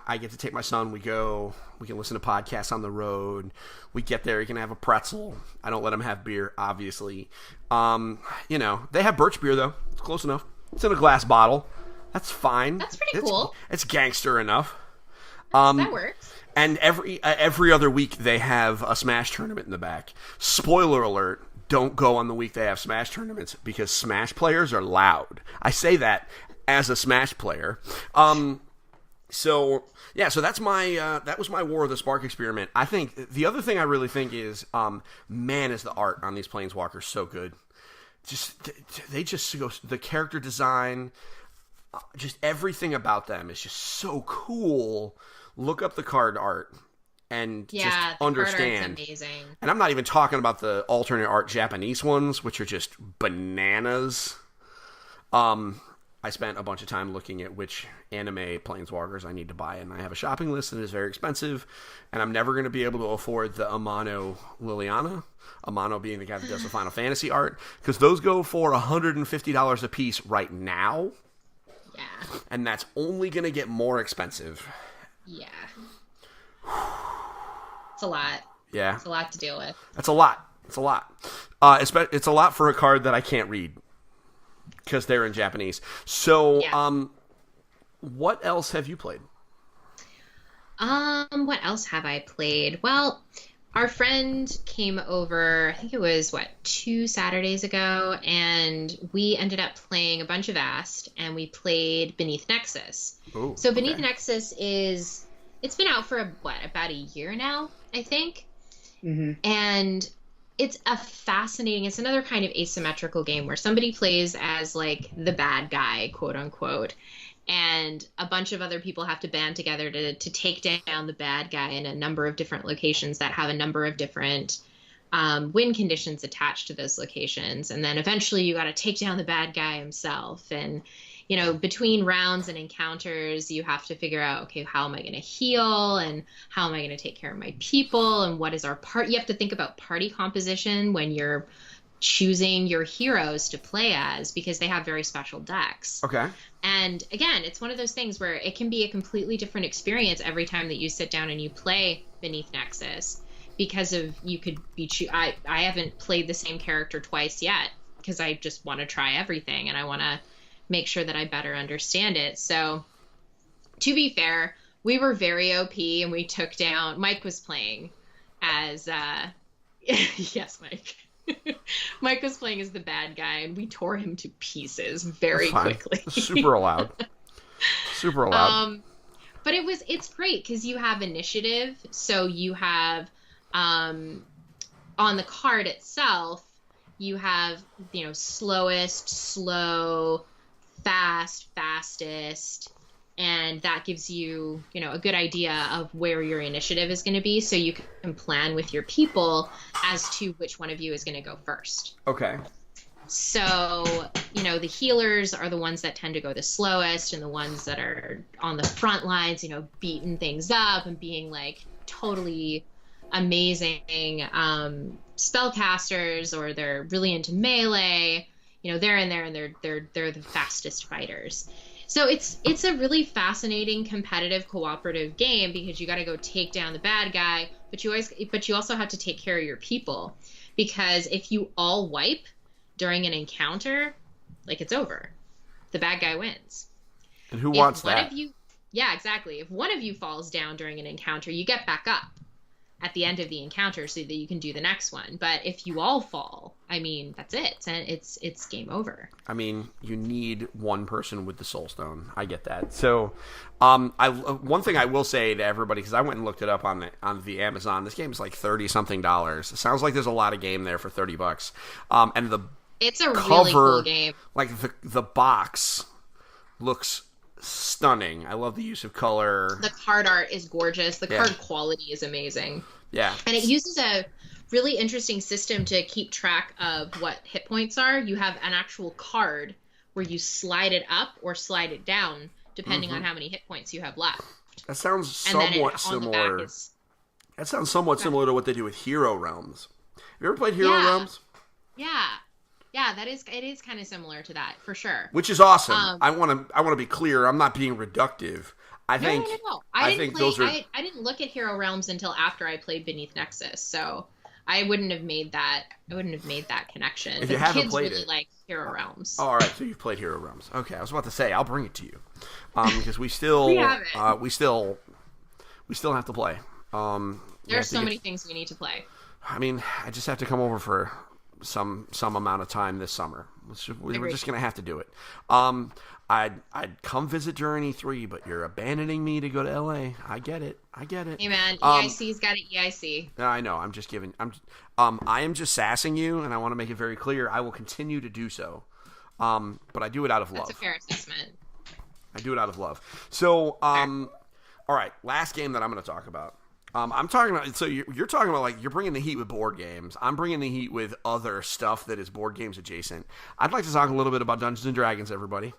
I get to take my son. We can listen to podcasts on the road. We get there. He can have a pretzel. I don't let him have beer, obviously. They have birch beer though. It's close enough. It's in a glass bottle. That's fine. That's pretty cool. It's gangster enough. That works. And every other week they have a Smash tournament in the back. Spoiler alert, don't go on the week they have Smash tournaments, because Smash players are loud. I say that as a Smash player. So that's that was my War of the Spark experiment. I think the other thing I really think is, man, is the art on these Planeswalkers so good. They just go, the character design, just everything about them is just so cool. Look up the card art and just understand. Card art's amazing. And I'm not even talking about the alternate art Japanese ones, which are just bananas. I spent a bunch of time looking at which anime Planeswalkers I need to buy, and I have a shopping list that is very expensive, and I'm never going to be able to afford the Amano Liliana. Amano being the guy that does the Final Fantasy art, because those go for $150 a piece right now. Yeah. And that's only going to get more expensive. Yeah. It's a lot. Yeah. It's a lot to deal with. That's a lot. It's a lot. It's a lot for a card that I can't read, because they're in Japanese. So, what else have you played? What else have I played? Well, our friend came over, I think it was, 2 Saturdays ago, and we ended up playing a bunch of Ast, and we played Beneath Nexus. Ooh, so Beneath Nexus it's been out for, about a year now, I think? Mm-hmm. And it's it's another kind of asymmetrical game where somebody plays as, like, the bad guy, quote unquote, and a bunch of other people have to band together to take down the bad guy in a number of different locations that have a number of different win conditions attached to those locations. And then eventually you got to take down the bad guy himself. And, between rounds and encounters, you have to figure out, okay, how am I going to heal, and how am I going to take care of my people, and what is our part? You have to think about party composition when you're choosing your heroes to play as, because they have very special decks. Okay. And again, it's one of those things where it can be a completely different experience every time that you sit down and you play Beneath Nexus, because of you could be I haven't played the same character twice yet, because I just want to try everything and I want to make sure that I better understand it. So to be fair, we were very OP, and we took down, Mike was playing as yes, Mike. Mike was playing as the bad guy, and we tore him to pieces very quickly. Super allowed. Super allowed. But it's great because you have initiative. So you have on the card itself, you have slowest, slow, fast, fastest, and that gives you a good idea of where your initiative is going to be, so you can plan with your people as to which one of you is going to go first. Okay. So, the healers are the ones that tend to go the slowest, and the ones that are on the front lines, beating things up and being like totally amazing spellcasters, or they're really into melee. They're in there and they're the fastest fighters. So it's a really fascinating, competitive, cooperative game, because you got to go take down the bad guy, but you also have to take care of your people, because if you all wipe during an encounter, like, it's over. The bad guy wins. And who wants that? Yeah, exactly. If one of you falls down during an encounter, you get back up at the end of the encounter so that you can do the next one. But if you all fall, that's it. And it's game over. You need one person with the soul stone. I get that. So, one thing I will say to everybody, because I went and looked it up on the Amazon. This game is like $30-something. It sounds like there's a lot of game there for $30. And it's a cover, really cool game. Like the box looks stunning. I love the use of color. The card art is gorgeous. The card quality is amazing. Yeah. And it uses a really interesting system to keep track of what hit points are. You have an actual card where you slide it up or slide it down depending on how many hit points you have left. That sounds somewhat similar. That sounds somewhat similar to what they do with Hero Realms. Have you ever played Hero Realms? Yeah. Yeah, it is kind of similar to that, for sure. Which is awesome. I want to be clear. I'm not being reductive. I think I didn't look at Hero Realms until after I played Beneath Nexus, so I wouldn't have made that connection. If you haven't kids played really it, like Hero Realms. Oh, all right, so you've played Hero Realms. Okay, I was about to say I'll bring it to you, because we still we still have to play. There's so many things we need to play. I just have to come over for some amount of time this summer. We're just gonna have to do it. I'd come visit during E3, but you're abandoning me to go to LA. I get it. Hey man, EIC's got an EIC. I know. I am just sassing you, and I want to make it very clear. I will continue to do so. But I do it out of love. That's a fair assessment. I do it out of love. So, all right, last game that I'm going to talk about. I'm talking about, so you're talking about, like, you're bringing the heat with board games. I'm bringing the heat with other stuff that is board games adjacent. I'd like to talk a little bit about Dungeons and Dragons, everybody.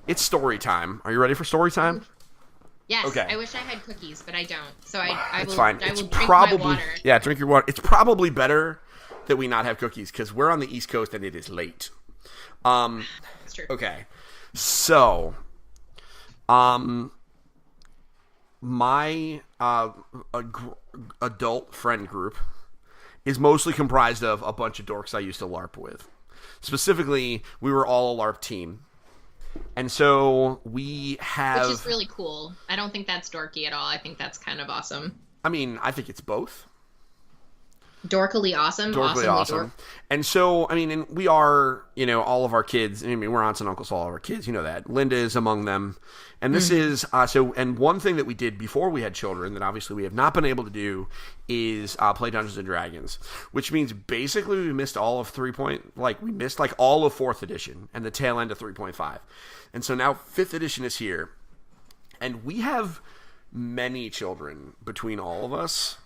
It's story time. Are you ready for story time? Yes. Okay. I wish I had cookies, but I don't. So I will drink my water. Yeah, drink your water. It's probably better that we not have cookies, because we're on the East Coast and it is late. That's true. Okay. So, my adult friend group is mostly comprised of a bunch of dorks I used to LARP with. Specifically, we were all a LARP team. And so we have... Which is really cool. I don't think that's dorky at all. I think that's kind of awesome. I think it's both. Dorkily awesome. Dorkily awesome. And so, and we are, all of our kids, we're aunts and uncles to all of our kids, you know that. Linda is among them. And this is, and one thing that we did before we had children that obviously we have not been able to do is play Dungeons and Dragons, which means basically we missed all of we missed all of 4th edition and the tail end of 3.5. And so now 5th edition is here. And we have many children between all of us.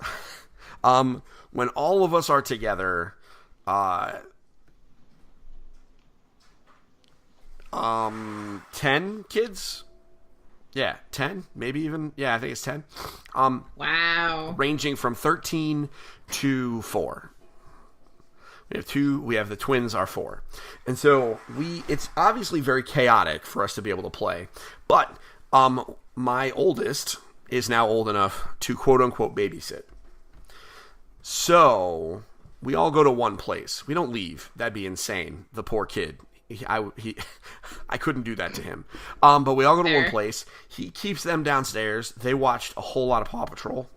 When all of us are together, 10 kids? Yeah, 10, maybe even. Yeah, I think it's 10. Wow. Ranging from 13 to 4. We have 2, we have the twins are 4. And so it's obviously very chaotic for us to be able to play. But my oldest is now old enough to quote unquote babysit. So we all go to one place. We don't leave. That'd be insane. The poor kid. I couldn't do that to him. But we all go to one place. He keeps them downstairs. They watched a whole lot of Paw Patrol.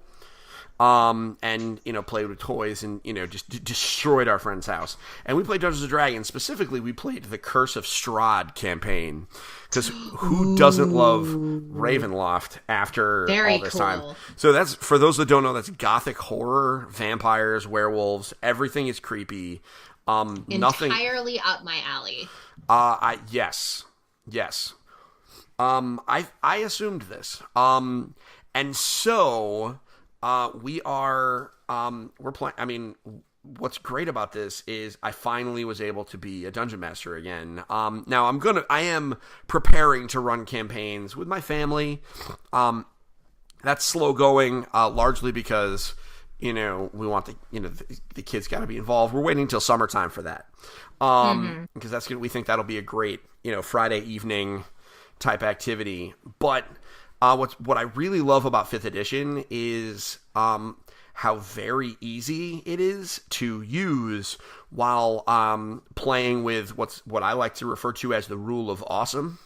And played with toys and just destroyed our friend's house. And we played Dungeons and Dragons. Specifically, we played the Curse of Strahd campaign, because who doesn't love Ravenloft after all this time? So that's, for those that don't know, that's gothic horror, vampires, werewolves. Everything is creepy. Nothing entirely up my alley. Yes. I assumed this. And so. We are, we're playing, what's great about this is I finally was able to be a dungeon master again. Now I am preparing to run campaigns with my family. That's slow going, largely because, we want the kids got to be involved. We're waiting until summertime for that. Because we think that'll be a great, Friday evening type activity. But what I really love about 5th edition is how very easy it is to use while playing with what I like to refer to as the rule of awesome,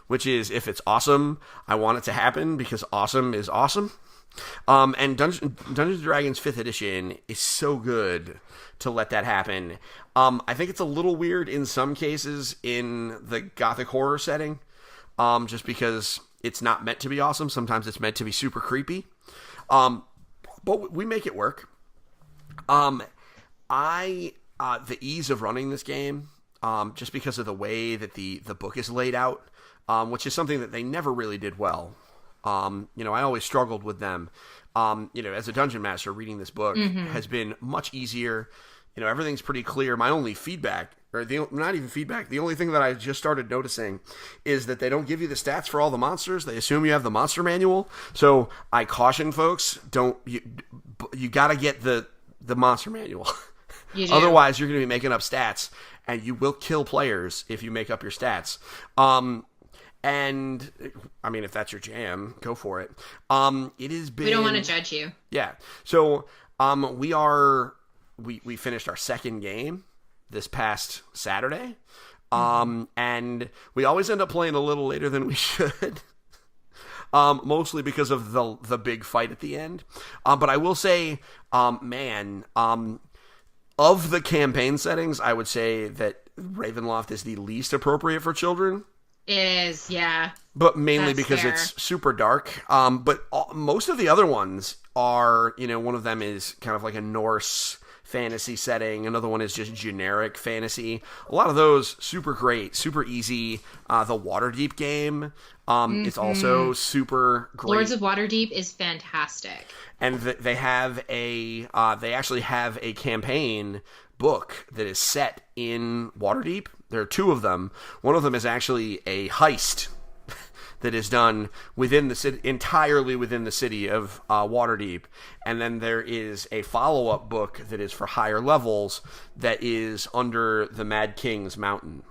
which is if it's awesome, I want it to happen because awesome is awesome. And Dungeons & Dragons 5th edition is so good to let that happen. I think it's a little weird in some cases in the gothic horror setting, just because it's not meant to be awesome. Sometimes it's meant to be super creepy. But we make it work. The ease of running this game, just because of the way that the book is laid out, which is something that they never really did well. I always struggled with them. As a dungeon master, reading this book has been much easier. Everything's pretty clear. My only feedback, not even feedback, the only thing that I just started noticing is that they don't give you the stats for all the monsters. They assume you have the monster manual. So I caution folks, you got to get the monster manual. Otherwise, you're going to be making up stats, and you will kill players if you make up your stats. And I mean, if that's your jam, go for it. It has been. We don't want to judge you. Yeah. So we finished our second game this past Saturday, and we always end up playing a little later than we should. Mostly because of the big fight at the end. But I will say, of the campaign settings, I would say that Ravenloft is the least appropriate for children. It is, yeah. But mainly That's because fair. it's super dark. But most of the other ones are, one of them is kind of like a Norse fantasy setting. Another one is just generic fantasy. A lot of those, super great, super easy. The Waterdeep game, it's also super great. Lords of Waterdeep is fantastic. And they actually have a campaign book that is set in Waterdeep. There are two of them. One of them is actually a heist that is done within the city, entirely within the city of Waterdeep. And then there is a follow-up book that is for higher levels that is under the Mad King's Mountain.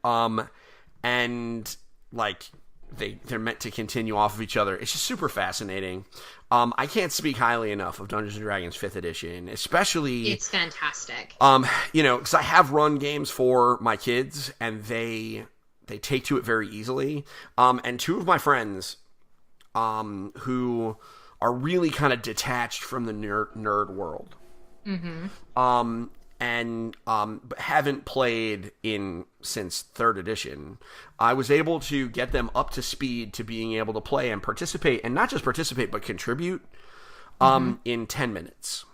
And like they're meant to continue off of each other. It's just super fascinating. I can't speak highly enough of Dungeons & Dragons 5th edition, especially... It's fantastic. Because I have run games for my kids, and they take to it very easily. And two of my friends, who are really kind of detached from the nerd world, and haven't played since 3rd edition, I was able to get them up to speed to being able to play and participate, and not just participate, but contribute in 10 minutes.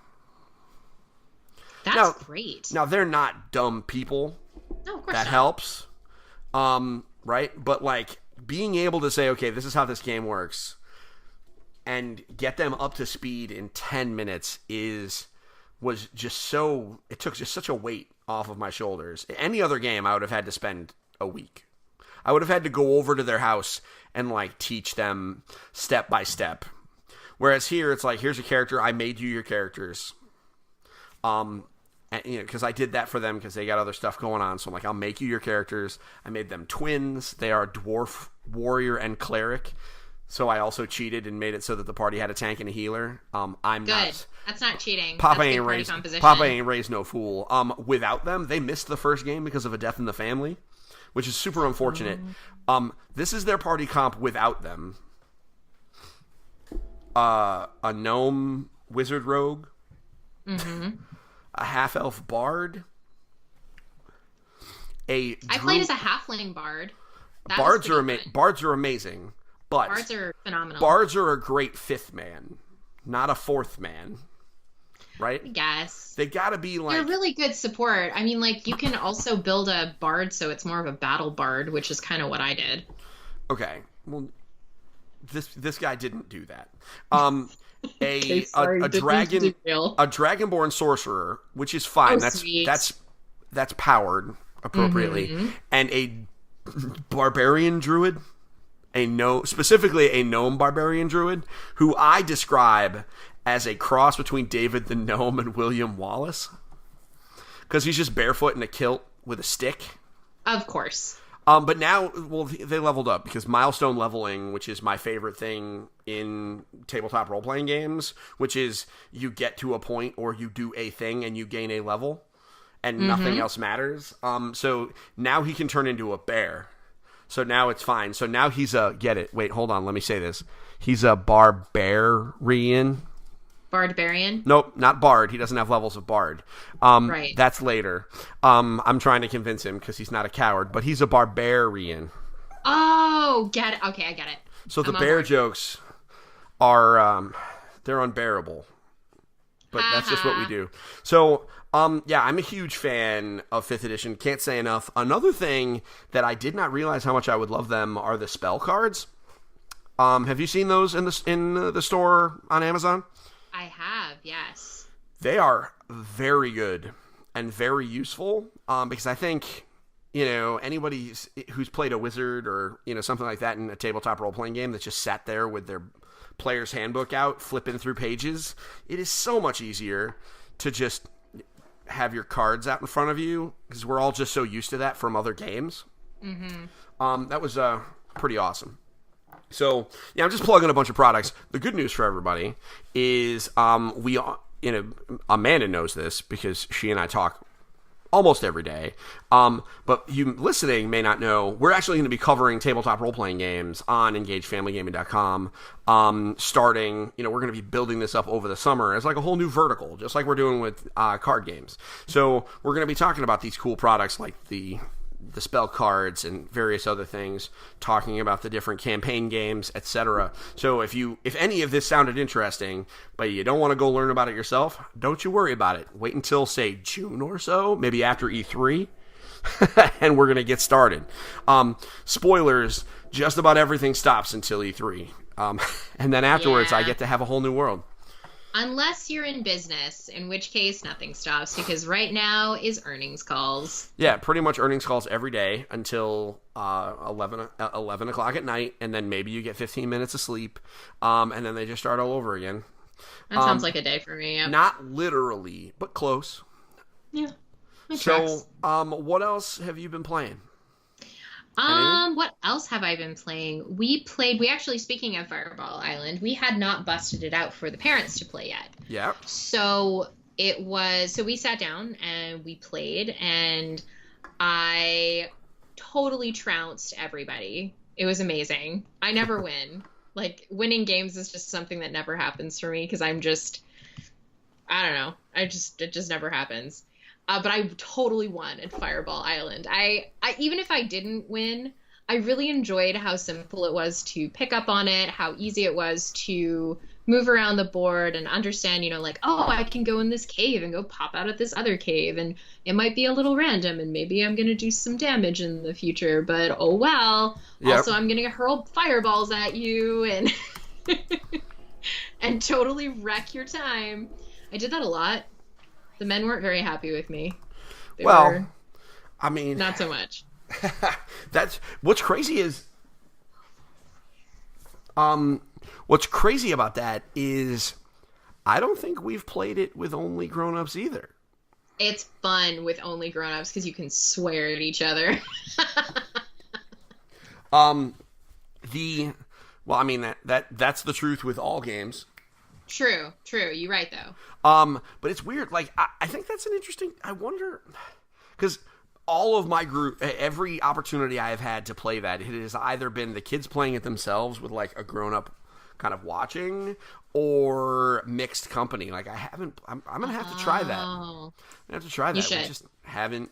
That's great. Now, they're not dumb people. No, of course that not. helps. Right? But, like, being able to say, okay, this is how this game works, and get them up to speed in 10 minutes was just so... It took just such a weight off of my shoulders. Any other game, I would have had to spend a week. I would have had to go over to their house and, like, teach them step by step. Whereas here, it's like, here's a character, I made you your characters. And, because I did that for them because they got other stuff going on. So I'm like, I'll make you your characters. I made them twins. They are dwarf, warrior, and cleric. So I also cheated and made it so that the party had a tank and a healer. I'm Good. not. That's not cheating. Papa That's ain't good party raised. composition. Papa ain't raised no fool. Without them, they missed the first game because of a death in the family, which is super unfortunate. This is their party comp without them. A gnome wizard rogue. A half-elf bard. I played as a halfling bard. That Bards was are pretty fun. Bards are amazing, but Bards are phenomenal. Bards are a great 5th man, not a 4th man, right? I guess. They gotta be like... They're really good support. I mean, like, you can also build a bard so it's more of a battle bard, which is kind of what I did. Okay, well, this guy didn't do that. Okay, sorry, a didn't mean to dragon derail. a dragonborn sorcerer, which is fine. Oh, sweet. That's powered appropriately, and a barbarian druid, specifically a gnome barbarian druid, who I describe as a cross between David the Gnome and William Wallace, because he's just barefoot in a kilt with a stick. Of course. But now, well, they leveled up because milestone leveling, which is my favorite thing in tabletop role-playing games, which is you get to a point or you do a thing and you gain a level and nothing else matters. So now he can turn into a bear. So now it's fine. So now he's wait, hold on, let me say this. He's a barbarian. Bardbarian? Nope, not bard. He doesn't have levels of bard. Right. That's later. I'm trying to convince him because he's not a coward, but he's a barbarian. Oh, get it. Okay, I get it. So the I'm on bear board. jokes are they're unbearable. But that's just what we do. So, yeah, I'm a huge fan of 5th edition. Can't say enough. Another thing that I did not realize how much I would love them are the spell cards. Have you seen those in the store on Amazon? I have, yes. They are very good and very useful because I think, anybody who's played a wizard or, something like that in a tabletop role-playing game that just sat there with their player's handbook out, flipping through pages, it is so much easier to just have your cards out in front of you because we're all just so used to that from other games. Mm-hmm. That was pretty awesome. So, yeah, I'm just plugging a bunch of products. The good news for everybody is Amanda knows this because she and I talk almost every day. But you listening may not know, we're actually going to be covering tabletop role-playing games on EngageFamilyGaming.com starting, we're going to be building this up over the summer as like a whole new vertical, just like we're doing with card games. So we're going to be talking about these cool products like the spell cards and various other things, talking about the different campaign games, etc. So if any of this sounded interesting, but you don't want to go learn about it yourself, don't you worry about it. Wait until, say, June or so, maybe after E3, and we're going to get started. Spoilers, just about everything stops until E3. And then afterwards, I get to have a whole new world. Unless you're in business, in which case nothing stops, because right now is earnings calls. Yeah, pretty much earnings calls every day until 11 o'clock at night, and then maybe you get 15 minutes of sleep, and then they just start all over again. That sounds like a day for me. Yep. Not literally, but close. Yeah. So, what else have you been playing? What else have I been playing? We actually, speaking of Fireball Island, we had not busted it out for the parents to play yet. Yeah. So we sat down and we played, and I totally trounced everybody. It was amazing. I never win. Like, winning games is just something that never happens for me because I don't know. It just never happens. But I totally won at Fireball Island. I even if I didn't win, I really enjoyed how simple it was to pick up on it, how easy it was to move around the board and understand, like, oh, I can go in this cave and go pop out at this other cave, and it might be a little random, and maybe I'm going to do some damage in the future, but oh well. Yep. Also, I'm going to hurl fireballs at you and and totally wreck your time. I did that a lot. The men weren't very happy with me. They were not so much. That's what's crazy is what's crazy about that is I don't think we've played it with only grown-ups either. It's fun with only grown-ups because you can swear at each other. That's the truth with all games. True. You're right, though. But it's weird. Like, I think that's an interesting... I wonder... Because all of my group... Every opportunity I have had to play that, it has either been the kids playing it themselves with, like, a grown-up kind of watching, or mixed company. Like, I haven't... I'm going to have to try that. I'm going to have to try that. You should. I just haven't...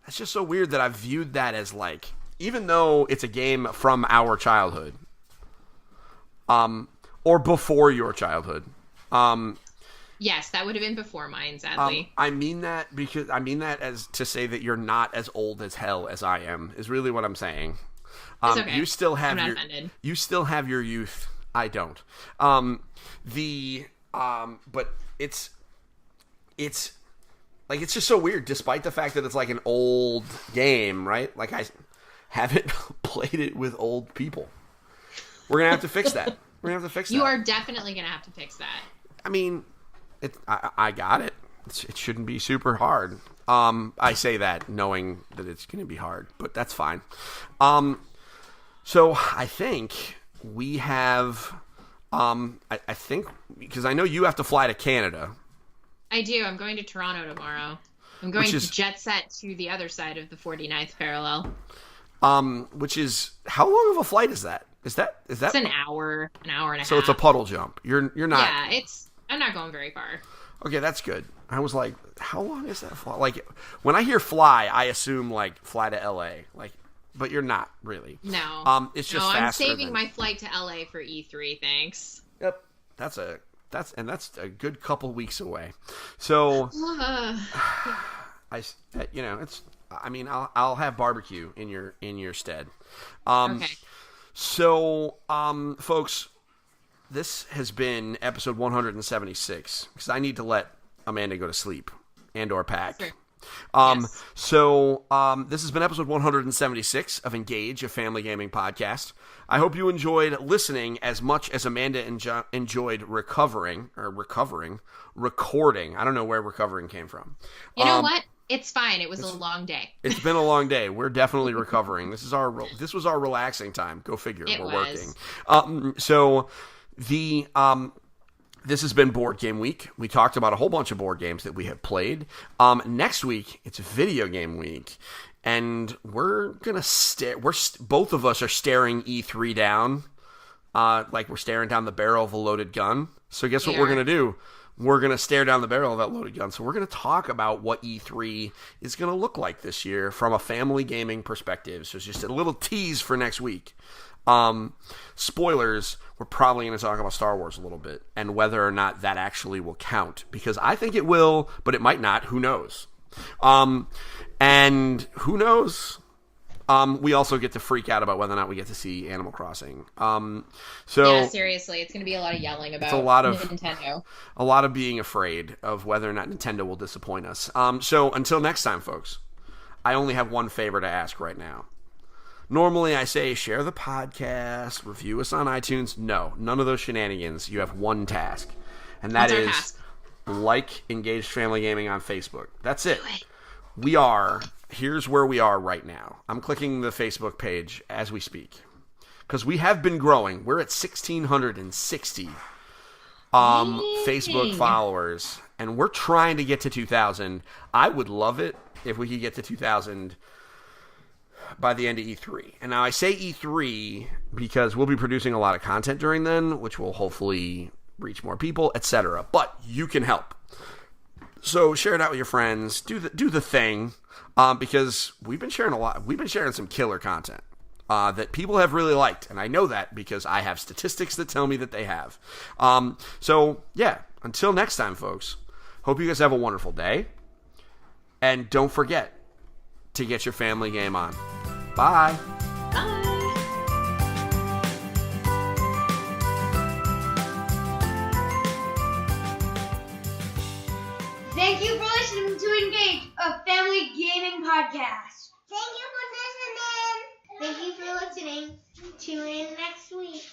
That's just so weird that I've viewed that as, like... Even though it's a game from our childhood... or before your childhood. Yes, that would have been before mine, sadly. I mean that as to say that you're not as old as hell as I am, is really what I'm saying. It's okay. You still have I'm not offended. You still have your youth I don't. But it's like, it's just so weird, despite the fact that it's like an old game, right? Like, I haven't played it with old people. We're gonna have to fix that. You are definitely gonna have to fix that. I mean, I got it. It shouldn't be super hard. I say that knowing that it's gonna be hard, but that's fine. So I think we have. I think, because I know you have to fly to Canada. I do. I'm going to Toronto tomorrow. I'm going to jet set to the other side of the 49th parallel. Which is, how long of a flight is that? Is that? It's an hour and a half. So it's a puddle jump. You're not. Yeah, I'm not going very far. Okay, that's good. I was like, how long is that flight? Like, when I hear fly, I assume like fly to LA. Like, but you're not really. No. It's just I'm faster saving my flight to LA for E3. Thanks. Yep. That's a good couple weeks away. So I'll have barbecue in your stead. Okay. So folks, this has been episode 176, because I need to let Amanda go to sleep and or pack. Sure. Yes. So this has been episode 176 of Engage, a family gaming podcast. I hope you enjoyed listening as much as Amanda enjoyed recording. I don't know where recovering came from. You know what? It's fine. It was a long day. It's been a long day. We're definitely recovering. This was our relaxing time. Go figure. We're working. This has been Board Game Week. We talked about a whole bunch of board games that we have played. Next week, it's Video Game Week. And we're going to both of us are staring E3 down. Like we're staring down the barrel of a loaded gun. So guess what we're going to do? We're going to stare down the barrel of that loaded gun. So we're going to talk about what E3 is going to look like this year from a family gaming perspective. So it's just a little tease for next week. Spoilers, we're probably going to talk about Star Wars a little bit and whether or not that actually will count, because I think it will, but it might not. Who knows? And who knows? We also get to freak out about whether or not we get to see Animal Crossing. Yeah, seriously, it's going to be a lot of yelling about Nintendo. A lot of being afraid of whether or not Nintendo will disappoint us. So until next time, folks, I only have one favor to ask right now. Normally, I say share the podcast, review us on iTunes. No, none of those shenanigans. You have one task, and that is like Engaged Family Gaming on Facebook. That's it. Here's where we are right now. I'm clicking the Facebook page as we speak, because we have been growing. We're at 1,660 Facebook followers, and we're trying to get to 2,000. I would love it if we could get to 2,000 by the end of E3. And now I say E3 because we'll be producing a lot of content during then, which will hopefully reach more people, etc. But you can help. So share it out with your friends. Do the thing, because we've been sharing a lot. We've been sharing some killer content that people have really liked, and I know that because I have statistics that tell me that they have. So yeah, until next time, folks. Hope you guys have a wonderful day, and don't forget to get your family game on. Bye. Bye. Thank you for listening to Engage, a family gaming podcast. Thank you for listening. Tune in next week.